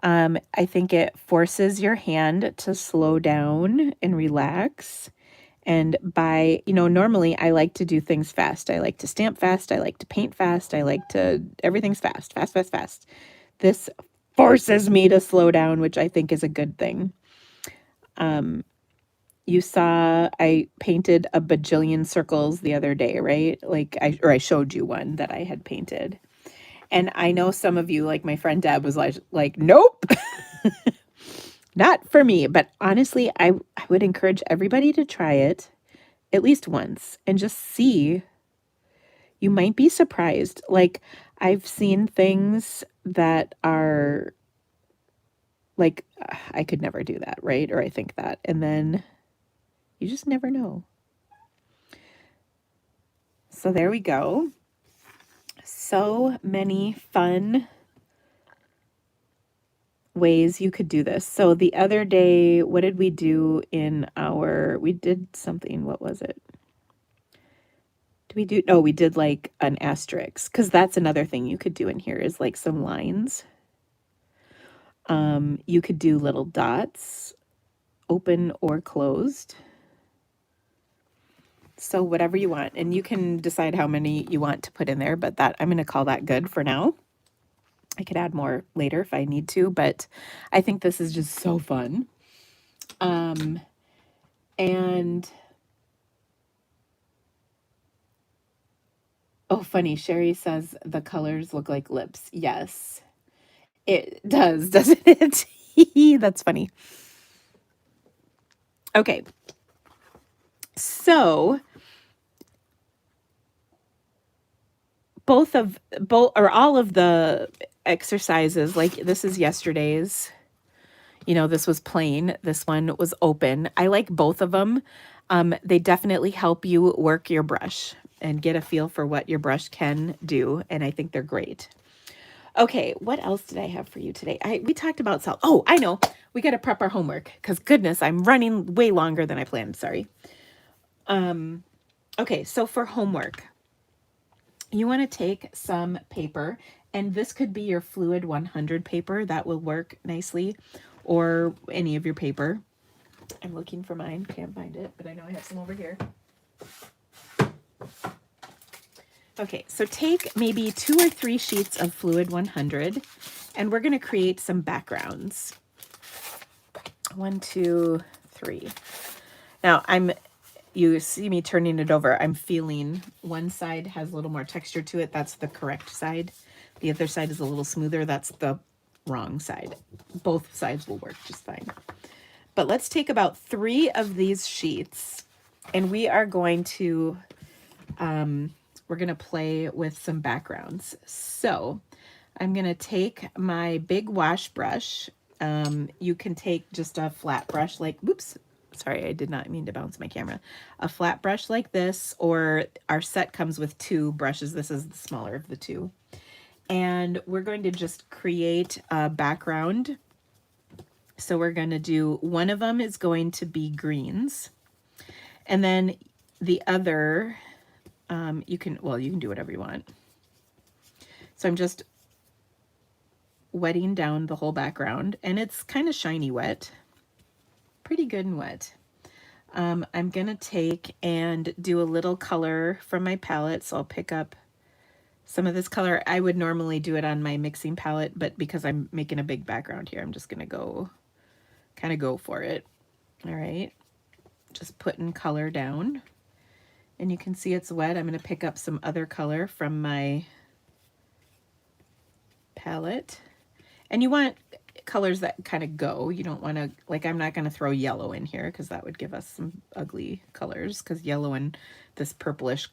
I think it forces your hand to slow down and relax. And by, normally I like to do things fast. I like to stamp fast. I like to paint fast. Everything's fast, fast, fast, fast. This forces me to slow down, which I think is a good thing. You saw I painted a bajillion circles the other day, right? Like I showed you one that I had painted. And I know some of you, like my friend Deb, was like, nope, not for me. But honestly, I would encourage everybody to try it at least once and just see. You might be surprised. Like I've seen things that are like, I could never do that, right? Or I think that. And then you just never know. So there we go. So many fun ways you could do this. So the other day, what did we do we did something, what was it? We did like an asterisk, because that's another thing you could do in here is like some lines. You could do little dots, open or closed. So whatever you want, and you can decide how many you want to put in there, but I'm going to call that good for now. I could add more later if I need to, but I think this is just so fun. And oh, funny, Sherry says the colors look like lips. Yes, it does, doesn't it? That's funny. Okay, so all of the exercises, like this is yesterday's, this was plain, this one was open. I like both of them. They definitely help you work your brush and get a feel for what your brush can do, and I think they're great. Okay, what else did I have for you today? We talked about salt. Oh, I know. We got to prep our homework, because goodness, I'm running way longer than I planned. Sorry. Okay, so for homework, you want to take some paper, and this could be your Fluid 100 paper. That will work nicely, or any of your paper. I'm looking for mine. Can't find it, but I know I have some over here. Okay, so take maybe 2 or 3 sheets of Fluid 100, and we're going to create some backgrounds. 1, 2, 3. Now, you see me turning it over. I'm feeling one side has a little more texture to it. That's the correct side. The other side is a little smoother. That's the wrong side. Both sides will work just fine. But let's take about 3 of these sheets, and we are going to play with some backgrounds. So I'm going to take my big wash brush. You can take just a flat brush whoops, sorry, I did not mean to bounce my camera. A flat brush like this, or our set comes with 2 brushes. This is the smaller of the 2. And we're going to just create a background. So we're going to do, one of them is going to be greens. And then the other, you can do whatever you want. So I'm just wetting down the whole background, and it's kind of shiny wet. Pretty good and wet. I'm going to take and do a little color from my palette. So I'll pick up some of this color. I would normally do it on my mixing palette, but because I'm making a big background here, I'm just going to kind of go for it. All right. Just putting color down. And you can see it's wet. I'm going to pick up some other color from my palette. And you want colors that kind of go. You don't want to, I'm not going to throw yellow in here, because that would give us some ugly colors, because yellow and this purplish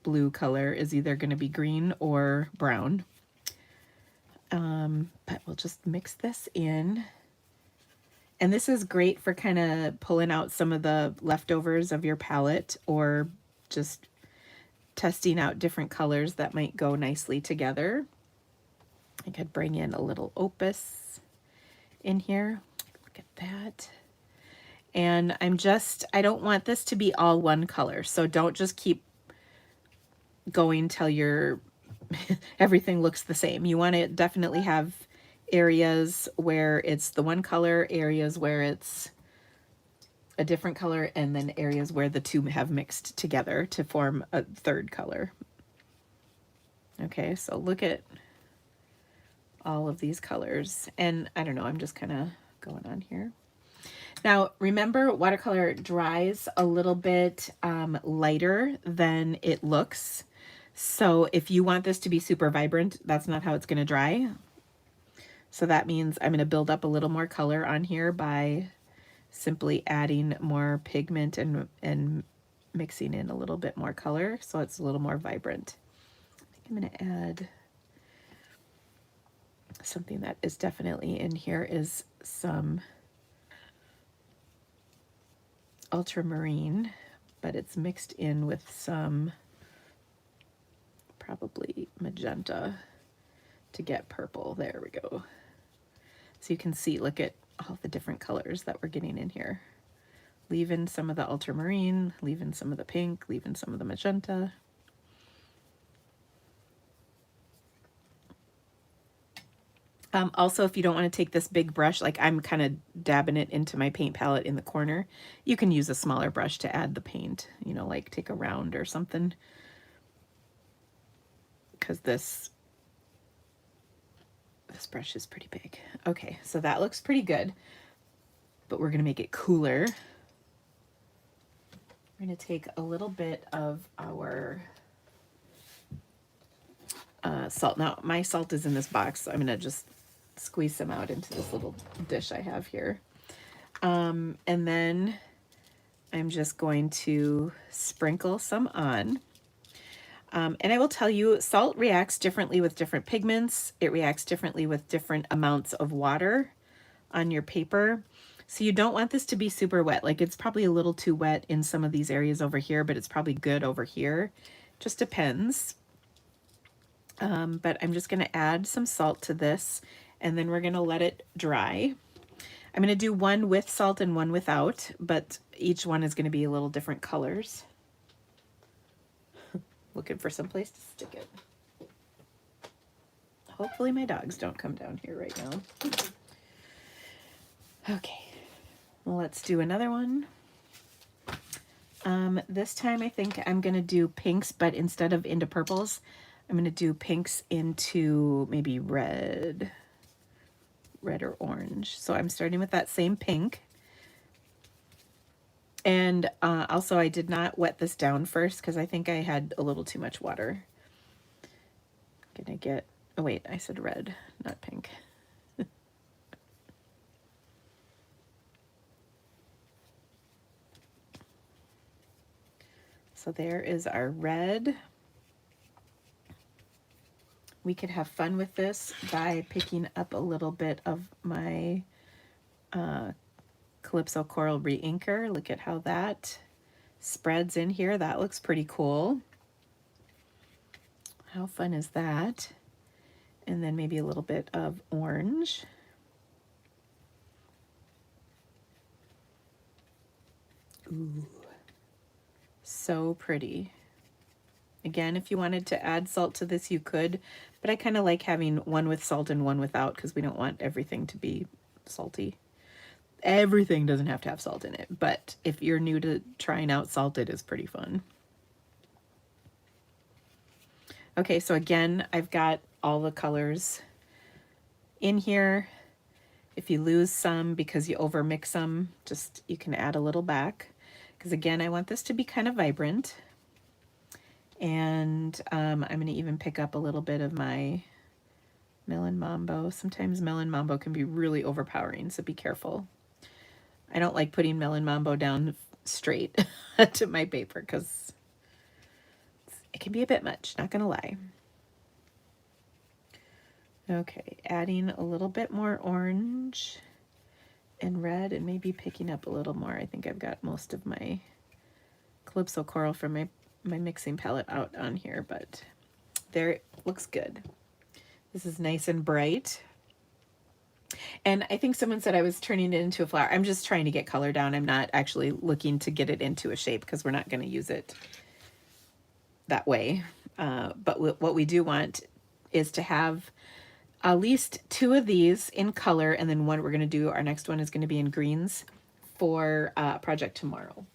blue color is either going to be green or brown. But we'll just mix this in, And this is great for kind of pulling out some of the leftovers of your palette, or just testing out different colors that might go nicely together. I could bring in a little opus in here. Look at that. And I don't want this to be all one color. So don't just keep going till everything looks the same. You want to definitely have areas where it's the one color, areas where it's a different color, and then areas where the two have mixed together to form a third color. Okay, so look at all of these colors. And I don't know, I'm just kind of going on here. Now, remember, watercolor dries a little bit lighter than it looks. So if you want this to be super vibrant, that's not how it's going to dry. So that means I'm going to build up a little more color on here by simply adding more pigment and mixing in a little bit more color so it's a little more vibrant. I think I'm going to add something that is definitely in here is some ultramarine, but it's mixed in with some probably magenta to get purple. There we go. So you can see, look at all the different colors that we're getting in here. Leaving some of the ultramarine, leaving some of the pink, leaving some of the magenta. Also, if you don't want to take this big brush, like I'm kind of dabbing it into my paint palette in the corner, you can use a smaller brush to add the paint, you know, like take a round or something. Because this brush is pretty big. Okay, so that looks pretty good, but we're going to make it cooler. We're going to take a little bit of our salt. Now, my salt is in this box, so I'm going to just squeeze some out into this little dish I have here. And then I'm just going to sprinkle some on. And I will tell you, salt reacts differently with different pigments. It reacts differently with different amounts of water on your paper. So you don't want this to be super wet. Like it's probably a little too wet in some of these areas over here, but it's probably good over here. Just depends. But I'm just going to add some salt to this, and then we're going to let it dry. I'm going to do one with salt and one without, but each one is going to be a little different colors. Looking for some place to stick it. Hopefully my dogs don't come down here right now. Okay, well, let's do another one. This time I think I'm going to do pinks, but instead of into purples, I'm going to do pinks into maybe red or orange. So I'm starting with that same pink. And also I did not wet this down first because I think I had a little too much water. Gonna get, oh wait, I said red, not pink. So there is our red. We could have fun with this by picking up a little bit of my Calypso Coral Reinker. Look at how that spreads in here. That looks pretty cool. How fun is that? And then maybe a little bit of orange. Ooh, so pretty. Again, if you wanted to add salt to this, you could, but I kind of like having one with salt and one without because we don't want everything to be salty. Everything doesn't have to have salt in it, but if you're new to trying out salt, it is pretty fun. Okay, so again, I've got all the colors in here. If you lose some because you overmix them, just you can add a little back. Because again, I want this to be kind of vibrant. And I'm going to even pick up a little bit of my Melon Mambo. Sometimes Melon Mambo can be really overpowering, so be careful. I don't like putting Melon Mambo down straight to my paper because it can be a bit much, not going to lie. Okay, adding a little bit more orange in red and maybe picking up a little more. I think I've got most of my Calypso Coral from my mixing palette out on here, but there it looks good. This is nice and bright. And I think someone said I was turning it into a flower. I'm just trying to get color down. I'm not actually looking to get it into a shape because we're not going to use it that way. But what we do want is to have at least 2 of these in color, and then one we're going to do, our next one is going to be in greens for project tomorrow.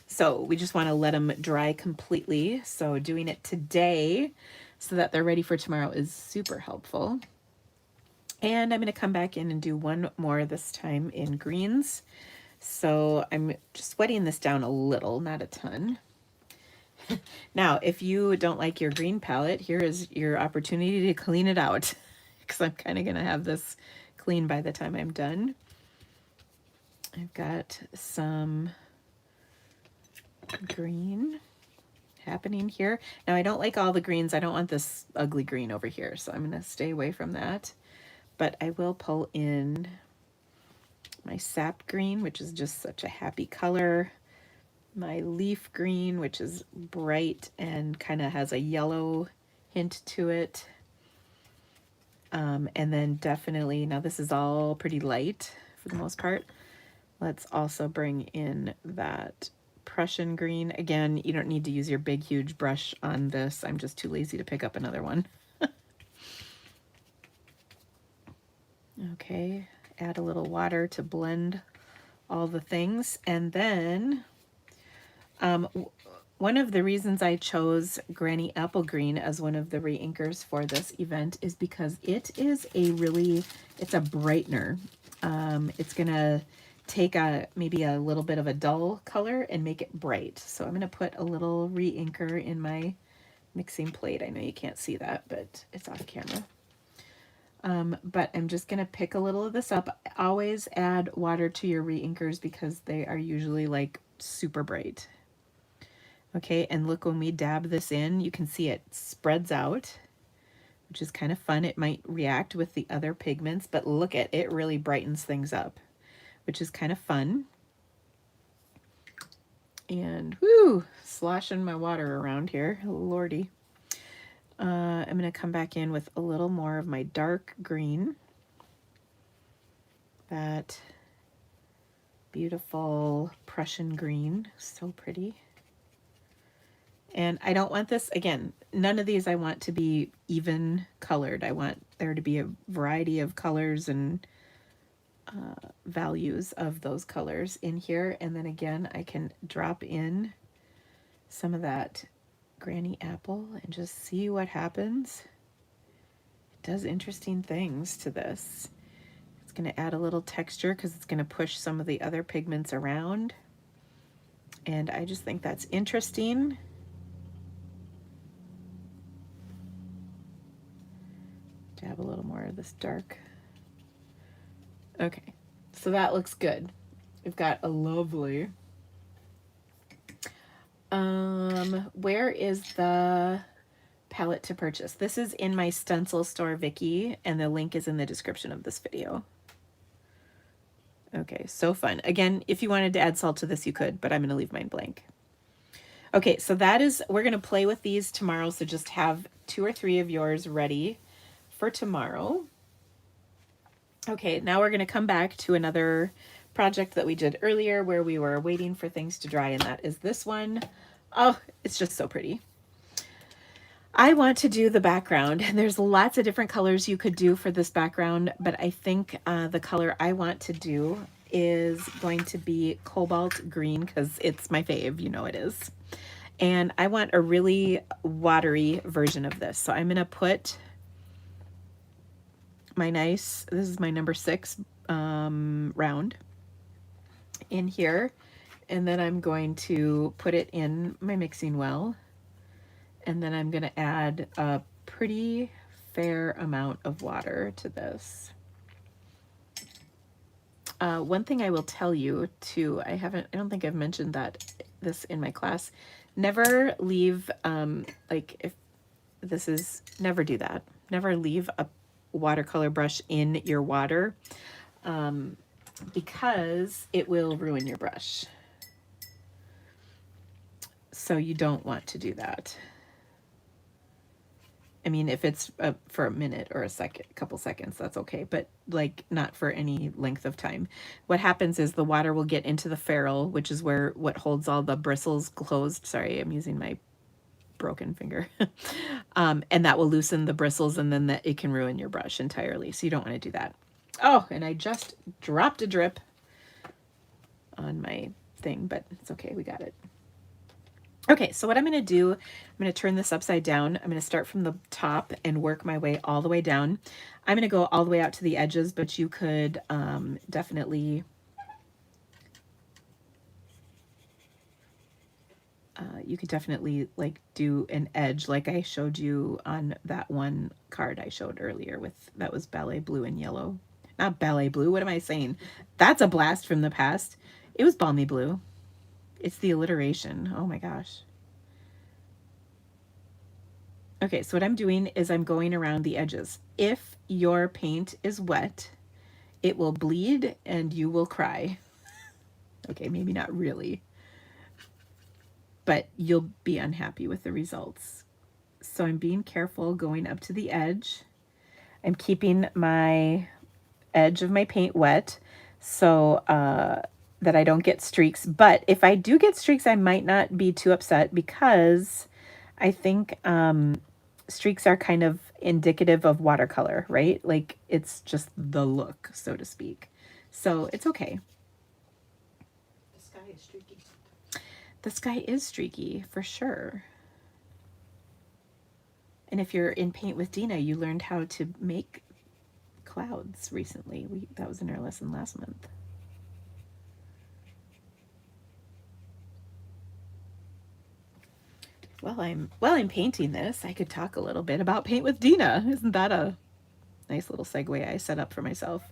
So we just want to let them dry completely. So doing it today so that they're ready for tomorrow is super helpful. And I'm going to come back in and do one more this time in greens. So I'm just wetting this down a little, not a ton. Now, if you don't like your green palette, here is your opportunity to clean it out, because I'm kind of going to have this clean by the time I'm done. I've got some green happening here. Now, I don't like all the greens. I don't want this ugly green over here, so I'm going to stay away from that. But I will pull in my sap green, which is just such a happy color. My leaf green, which is bright and kind of has a yellow hint to it. And then definitely, now this is all pretty light for the most part. Let's also bring in that Prussian green. Again, you don't need to use your big, huge brush on this. I'm just too lazy to pick up another one. Okay, add a little water to blend all the things. And then one of the reasons I chose Granny Apple Green as one of the reinkers for this event is because it is it's a brightener. It's gonna take maybe a little bit of a dull color and make it bright. So I'm gonna put a little reinker in my mixing plate. I know you can't see that, but it's off camera. But I'm just going to pick a little of this up. Always add water to your reinkers because they are usually like super bright. Okay, and look, when we dab this in, you can see it spreads out, which is kind of fun. It might react with the other pigments, but look at it, really brightens things up, which is kind of fun. And whoo, sloshing my water around here, lordy. I'm going to come back in with a little more of my dark green. That beautiful Prussian green, so pretty. And I don't want this, again, none of these I want to be even colored. I want there to be a variety of colors and values of those colors in here. And then again, I can drop in some of that Granny Apple and just see what happens. It does interesting things to this. It's going to add a little texture because it's going to push some of the other pigments around. And I just think that's interesting. Dab a little more of this dark. Okay, so that looks good. We've got a lovely... where is the palette to purchase? This is in my stencil store, Vicky, and the link is in the description of this video. Okay, so fun. Again, if you wanted to add salt to this, you could, but I'm going to leave mine blank. Okay, so we're going to play with these tomorrow, so just have 2 or 3 of yours ready for tomorrow. Okay, now we're going to come back to another project that we did earlier where we were waiting for things to dry, and that is this one. Oh, it's just so pretty. I want to do the background, and there's lots of different colors you could do for this background, but I think the color I want to do is going to be cobalt green because it's my fave, you know it is. And I want a really watery version of this. So I'm going to put my this is my number 6 round in here, and then I'm going to put it in my mixing well, and then I'm going to add a pretty fair amount of water to this. One thing I will tell you too, I don't think I've mentioned this in my class. Never leave, like if this is, never do that. Never leave a watercolor brush in your water, because it will ruin your brush. So you don't want to do that. I mean, if it's for a minute or a second, couple seconds, that's okay, but like not for any length of time. What happens is the water will get into the ferrule, which is where what holds all the bristles closed. Sorry, I'm using my broken finger. And that will loosen the bristles, and then it can ruin your brush entirely. So you don't want to do that. Oh, and I just dropped a drip on my thing, but it's okay. We got it. Okay, so what I'm going to do, I'm going to turn this upside down. I'm going to start from the top and work my way all the way down. I'm going to go all the way out to the edges, but you could definitely like do an edge like I showed you on that one card I showed earlier with, that was ballet blue and yellow. Not ballet blue, what am I saying? That's a blast from the past. It was balmy blue. It's the alliteration. Oh my gosh. Okay, so what I'm doing is I'm going around the edges. If your paint is wet, it will bleed and you will cry. Okay, maybe not really, but you'll be unhappy with the results. So I'm being careful going up to the edge. I'm keeping my edge of my paint wet so that I don't get streaks. But if I do get streaks, I might not be too upset, because I think streaks are kind of indicative of watercolor, right? Like it's just the look, so to speak. So it's okay. The sky is streaky. The sky is streaky for sure. And if you're in Paint with Dina, you learned how to make clouds recently. That was in our lesson last month. While I'm painting this, I could talk a little bit about Paint with Dina. Isn't that a nice little segue I set up for myself?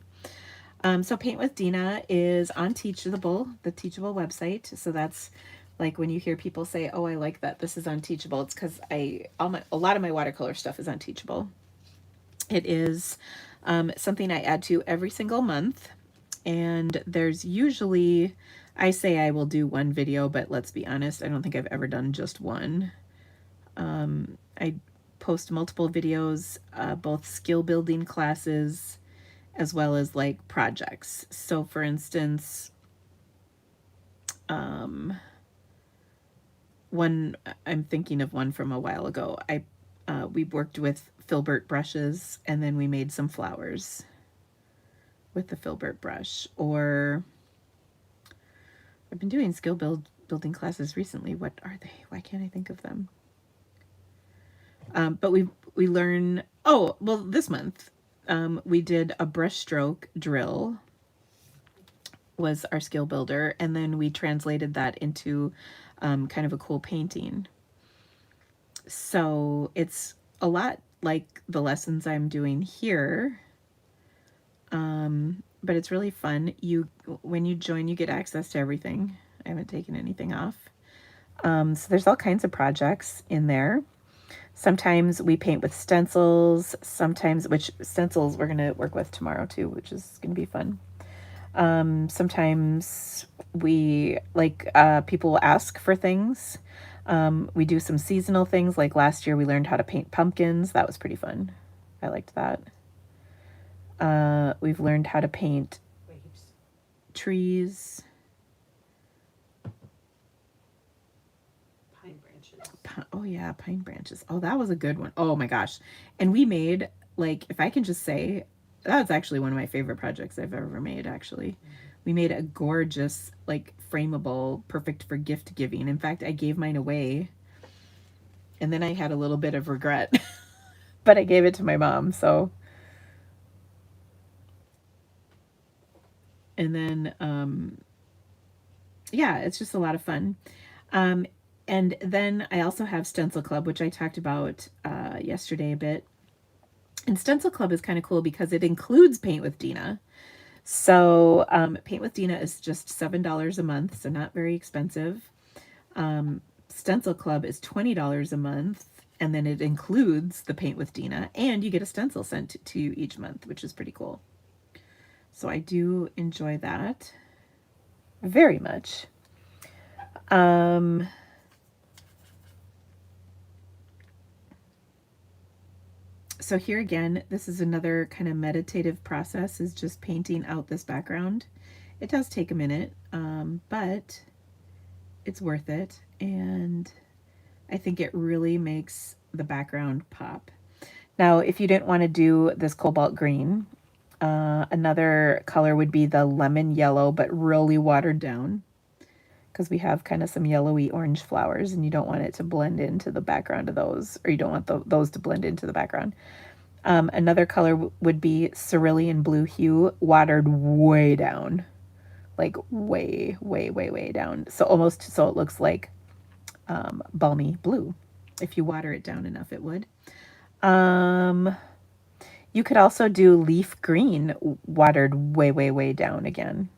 So Paint with Dina is on Teachable, the Teachable website. So that's like when you hear people say, "Oh, I like that this is on Teachable," it's because a lot of my watercolor stuff is on Teachable. It is something I add to every single month, and there's usually, I say I will do one video, but let's be honest, I don't think I've ever done just one. I post multiple videos, both skill building classes as well as like projects. So for instance, one, I'm thinking of one from a while ago. We worked with filbert brushes, and then we made some flowers with the filbert brush. Or I've been doing skill building classes recently. What are they? Why can't I think of them? But we learn, oh, well, this month we did a brush stroke drill, was our skill builder, and then we translated that into kind of a cool painting. So it's a lot like the lessons I'm doing here, but it's really fun. When you join, you get access to everything. I haven't taken anything off. So there's all kinds of projects in there. Sometimes we paint with stencils, which stencils we're going to work with tomorrow too, which is going to be fun. Sometimes we people will ask for things. We do some seasonal things. Like last year we learned how to paint pumpkins. That was pretty fun. I liked that. We've learned how to paint trees. Pine branches. Oh yeah, pine branches. Oh, that was a good one. Oh my gosh. And we made, like, if I can just say, that's actually one of my favorite projects I've ever made, actually. Mm-hmm. We made a gorgeous, like, frameable, perfect for gift giving. In fact, I gave mine away, and then I had a little bit of regret, but I gave it to my mom, so. And then, yeah, it's just a lot of fun. And then I also have Stencil Club, which I talked about yesterday a bit. And Stencil Club is kind of cool because it includes Paint with Dina. So Paint with Dina is just $7 a month, so not very expensive. Stencil Club is $20 a month, and then it includes the Paint with Dina, and you get a stencil sent to you each month, which is pretty cool. So I do enjoy that very much. So here again, this is another kind of meditative process, is just painting out this background. It does take a minute, but it's worth it, and I think it really makes the background pop. Now, if you didn't want to do this cobalt green, another color would be the lemon yellow, but really watered down, because we have kind of some yellowy orange flowers, and you don't want it to blend into the background of those, or you don't want those to blend into the background. Another color would be cerulean blue hue, watered way down, like way, way, way, way down. So almost so it looks like balmy blue. If you water it down enough, it would. You could also do leaf green, watered way, way, way down again,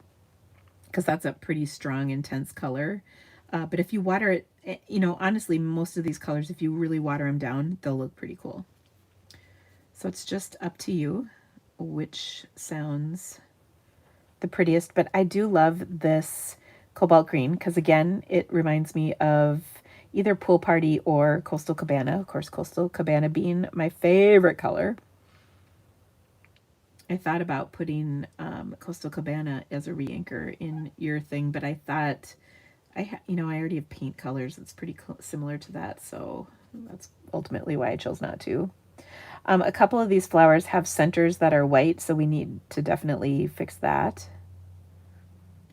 because that's a pretty strong, intense color. But if you water it, you know, honestly, most of these colors, if you really water them down, they'll look pretty cool. So it's just up to you which sounds the prettiest. But I do love this cobalt green, because again, it reminds me of either Pool Party or Coastal Cabana. Of course, Coastal Cabana being my favorite color. I thought about putting Coastal Cabana as a re-anchor in your thing, but I thought, I already have paint colors that's pretty similar to that, so that's ultimately why I chose not to. A couple of these flowers have centers that are white, so we need to definitely fix that.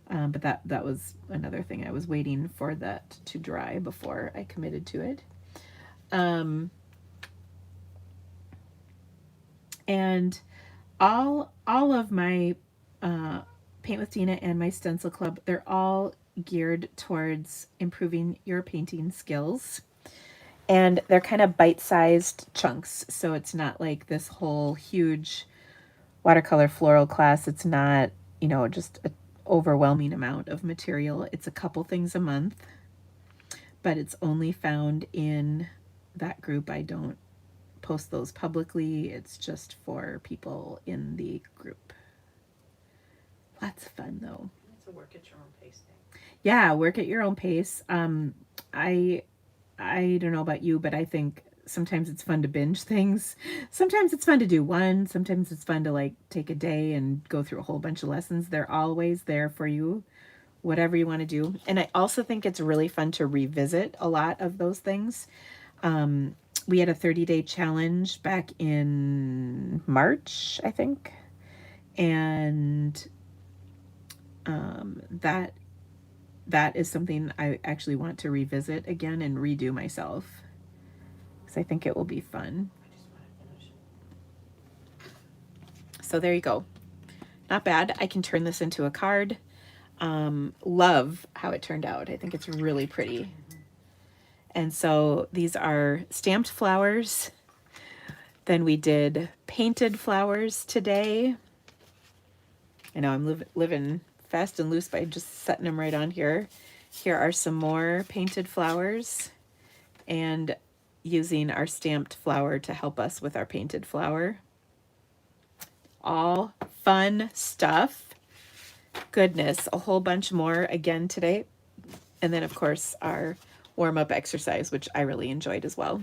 But that was another thing. I was waiting for that to dry before I committed to it. And all of my Paint with Dina and my Stencil Club, they're all geared towards improving your painting skills. And they're kind of bite-sized chunks, so it's not like this whole huge watercolor floral class. It's not, just an overwhelming amount of material. It's a couple things a month, but it's only found in that group. I don't post those publicly. It's just for people in the group. Lots of fun, though. It's a work at your own pace thing. Yeah, work at your own pace. I don't know about you, but I think sometimes it's fun to binge things. Sometimes it's fun to do one. Sometimes it's fun to like take a day and go through a whole bunch of lessons. They're always there for you, whatever you want to do. And I also think it's really fun to revisit a lot of those things. We had a 30-day challenge back in March, I think. And that is something I actually want to revisit again and redo myself, because I think it will be fun. So there you go. Not bad. I can turn this into a card. Love how it turned out. I think it's really pretty. And so these are stamped flowers. Then we did painted flowers today. I know I'm living fast and loose by just setting them right on here. Here are some more painted flowers, and using our stamped flower to help us with our painted flower. All fun stuff. Goodness, a whole bunch more again today. And then, of course, our warm-up exercise, which I really enjoyed as well.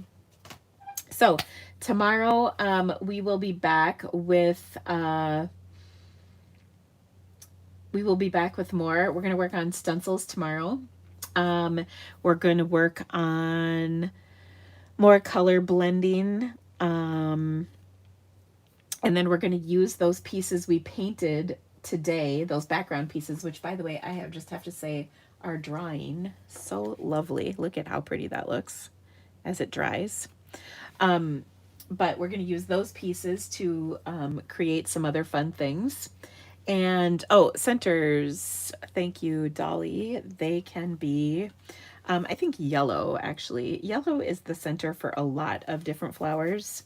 So tomorrow we will be back with more. We're going to work on stencils tomorrow. We're going to work on more color blending. And then we're going to use those pieces we painted today, those background pieces, which, by the way, I just have to say are drying so lovely. Look at how pretty that looks as it dries. But we're going to use those pieces to create some other fun things. And, centers, thank you, Dolly. They can be, I think yellow, actually. Yellow is the center for a lot of different flowers.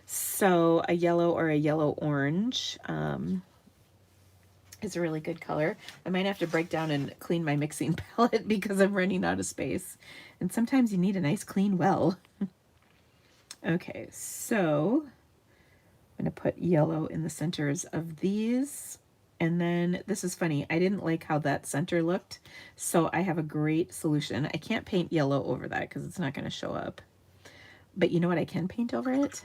So a yellow or a yellow-orange is a really good color. I might have to break down and clean my mixing palette because I'm running out of space. And sometimes you need a nice clean well. Okay, so I'm going to put yellow in the centers of these. And then this is funny. I didn't like how that center looked, so I have a great solution. I can't paint yellow over that because it's not going to show up. But you know what I can paint over it?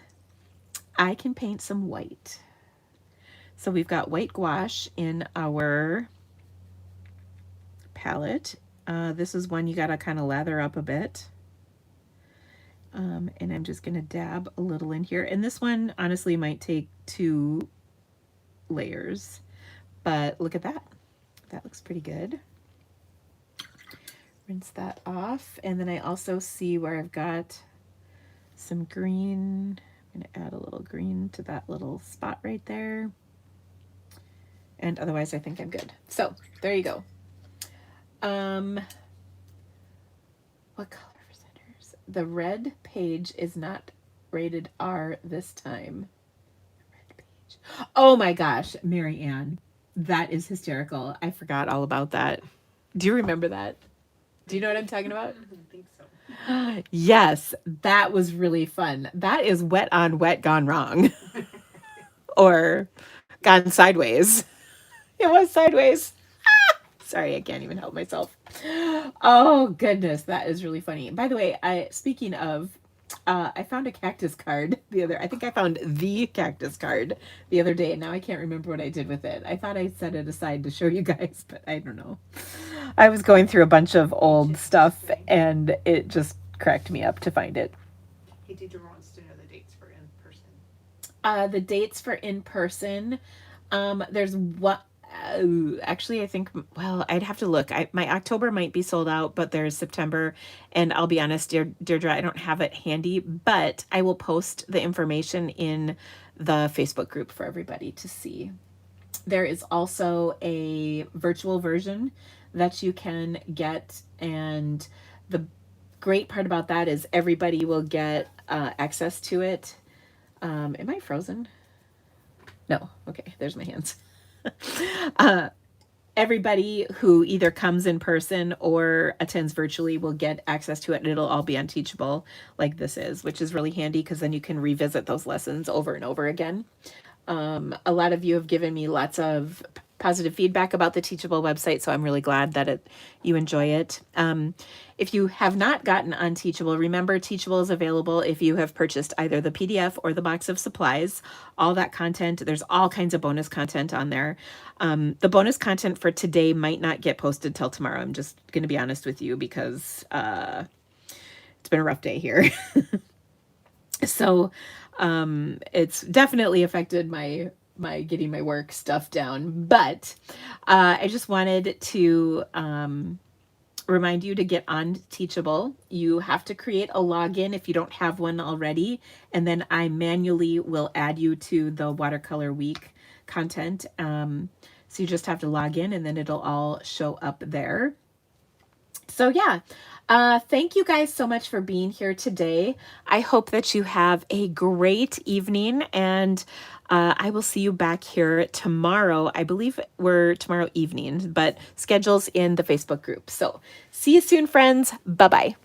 I can paint some white. So we've got white gouache in our palette. This is one you got to kind of lather up a bit. And I'm just going to dab a little in here. And this one honestly might take 2 layers. But look at that. That looks pretty good. Rinse that off. And then I also see where I've got some green. I'm going to add a little green to that little spot right there. And otherwise I think I'm good. So there you go. What color for centers? The red page is not rated R this time. Red page. Oh my gosh, Mary Ann. That is hysterical. I forgot all about that. Do you remember that? Do you know what I'm talking about? I think so. Yes, that was really fun. That is wet on wet gone wrong. Or gone sideways. It was sideways. Sorry, I can't even help myself. Oh goodness, that is really funny. By the way, speaking of, I found a cactus card I think I found the cactus card the other day. Now I can't remember what I did with it. I thought I set it aside to show you guys, but I don't know. I was going through a bunch of old stuff and it just cracked me up to find it. Hey, teacher wants to know the dates for in-person. The dates for in-person, there's what, actually I think, well, I'd have to look. My October might be sold out, but there's September, and I'll be honest, Deirdre, I don't have it handy, but I will post the information in the Facebook group for everybody to see. There is also a virtual version that you can get, and the great part about that is everybody will get access to it. Am I frozen? No. Okay, there's my hands. Everybody who either comes in person or attends virtually will get access to it, and it'll all be on Teachable like this is, which is really handy because then you can revisit those lessons over and over again. A lot of you have given me lots of positive feedback about the Teachable website, so I'm really glad that you enjoy it. If you have not gotten on Teachable, remember Teachable is available if you have purchased either the PDF or the box of supplies. All that content, there's all kinds of bonus content on there. The bonus content for today might not get posted till tomorrow. I'm just going to be honest with you because it's been a rough day here. So it's definitely affected my getting my work stuff down, but I just wanted to remind you to get on Teachable. You have to create a login if you don't have one already, and then I manually will add you to the Watercolor Week content. So you just have to log in and then it'll all show up there. So yeah, thank you guys so much for being here today. I hope that you have a great evening, and I will see you back here tomorrow. I believe we're tomorrow evening, but schedules in the Facebook group. So see you soon, friends. Bye-bye.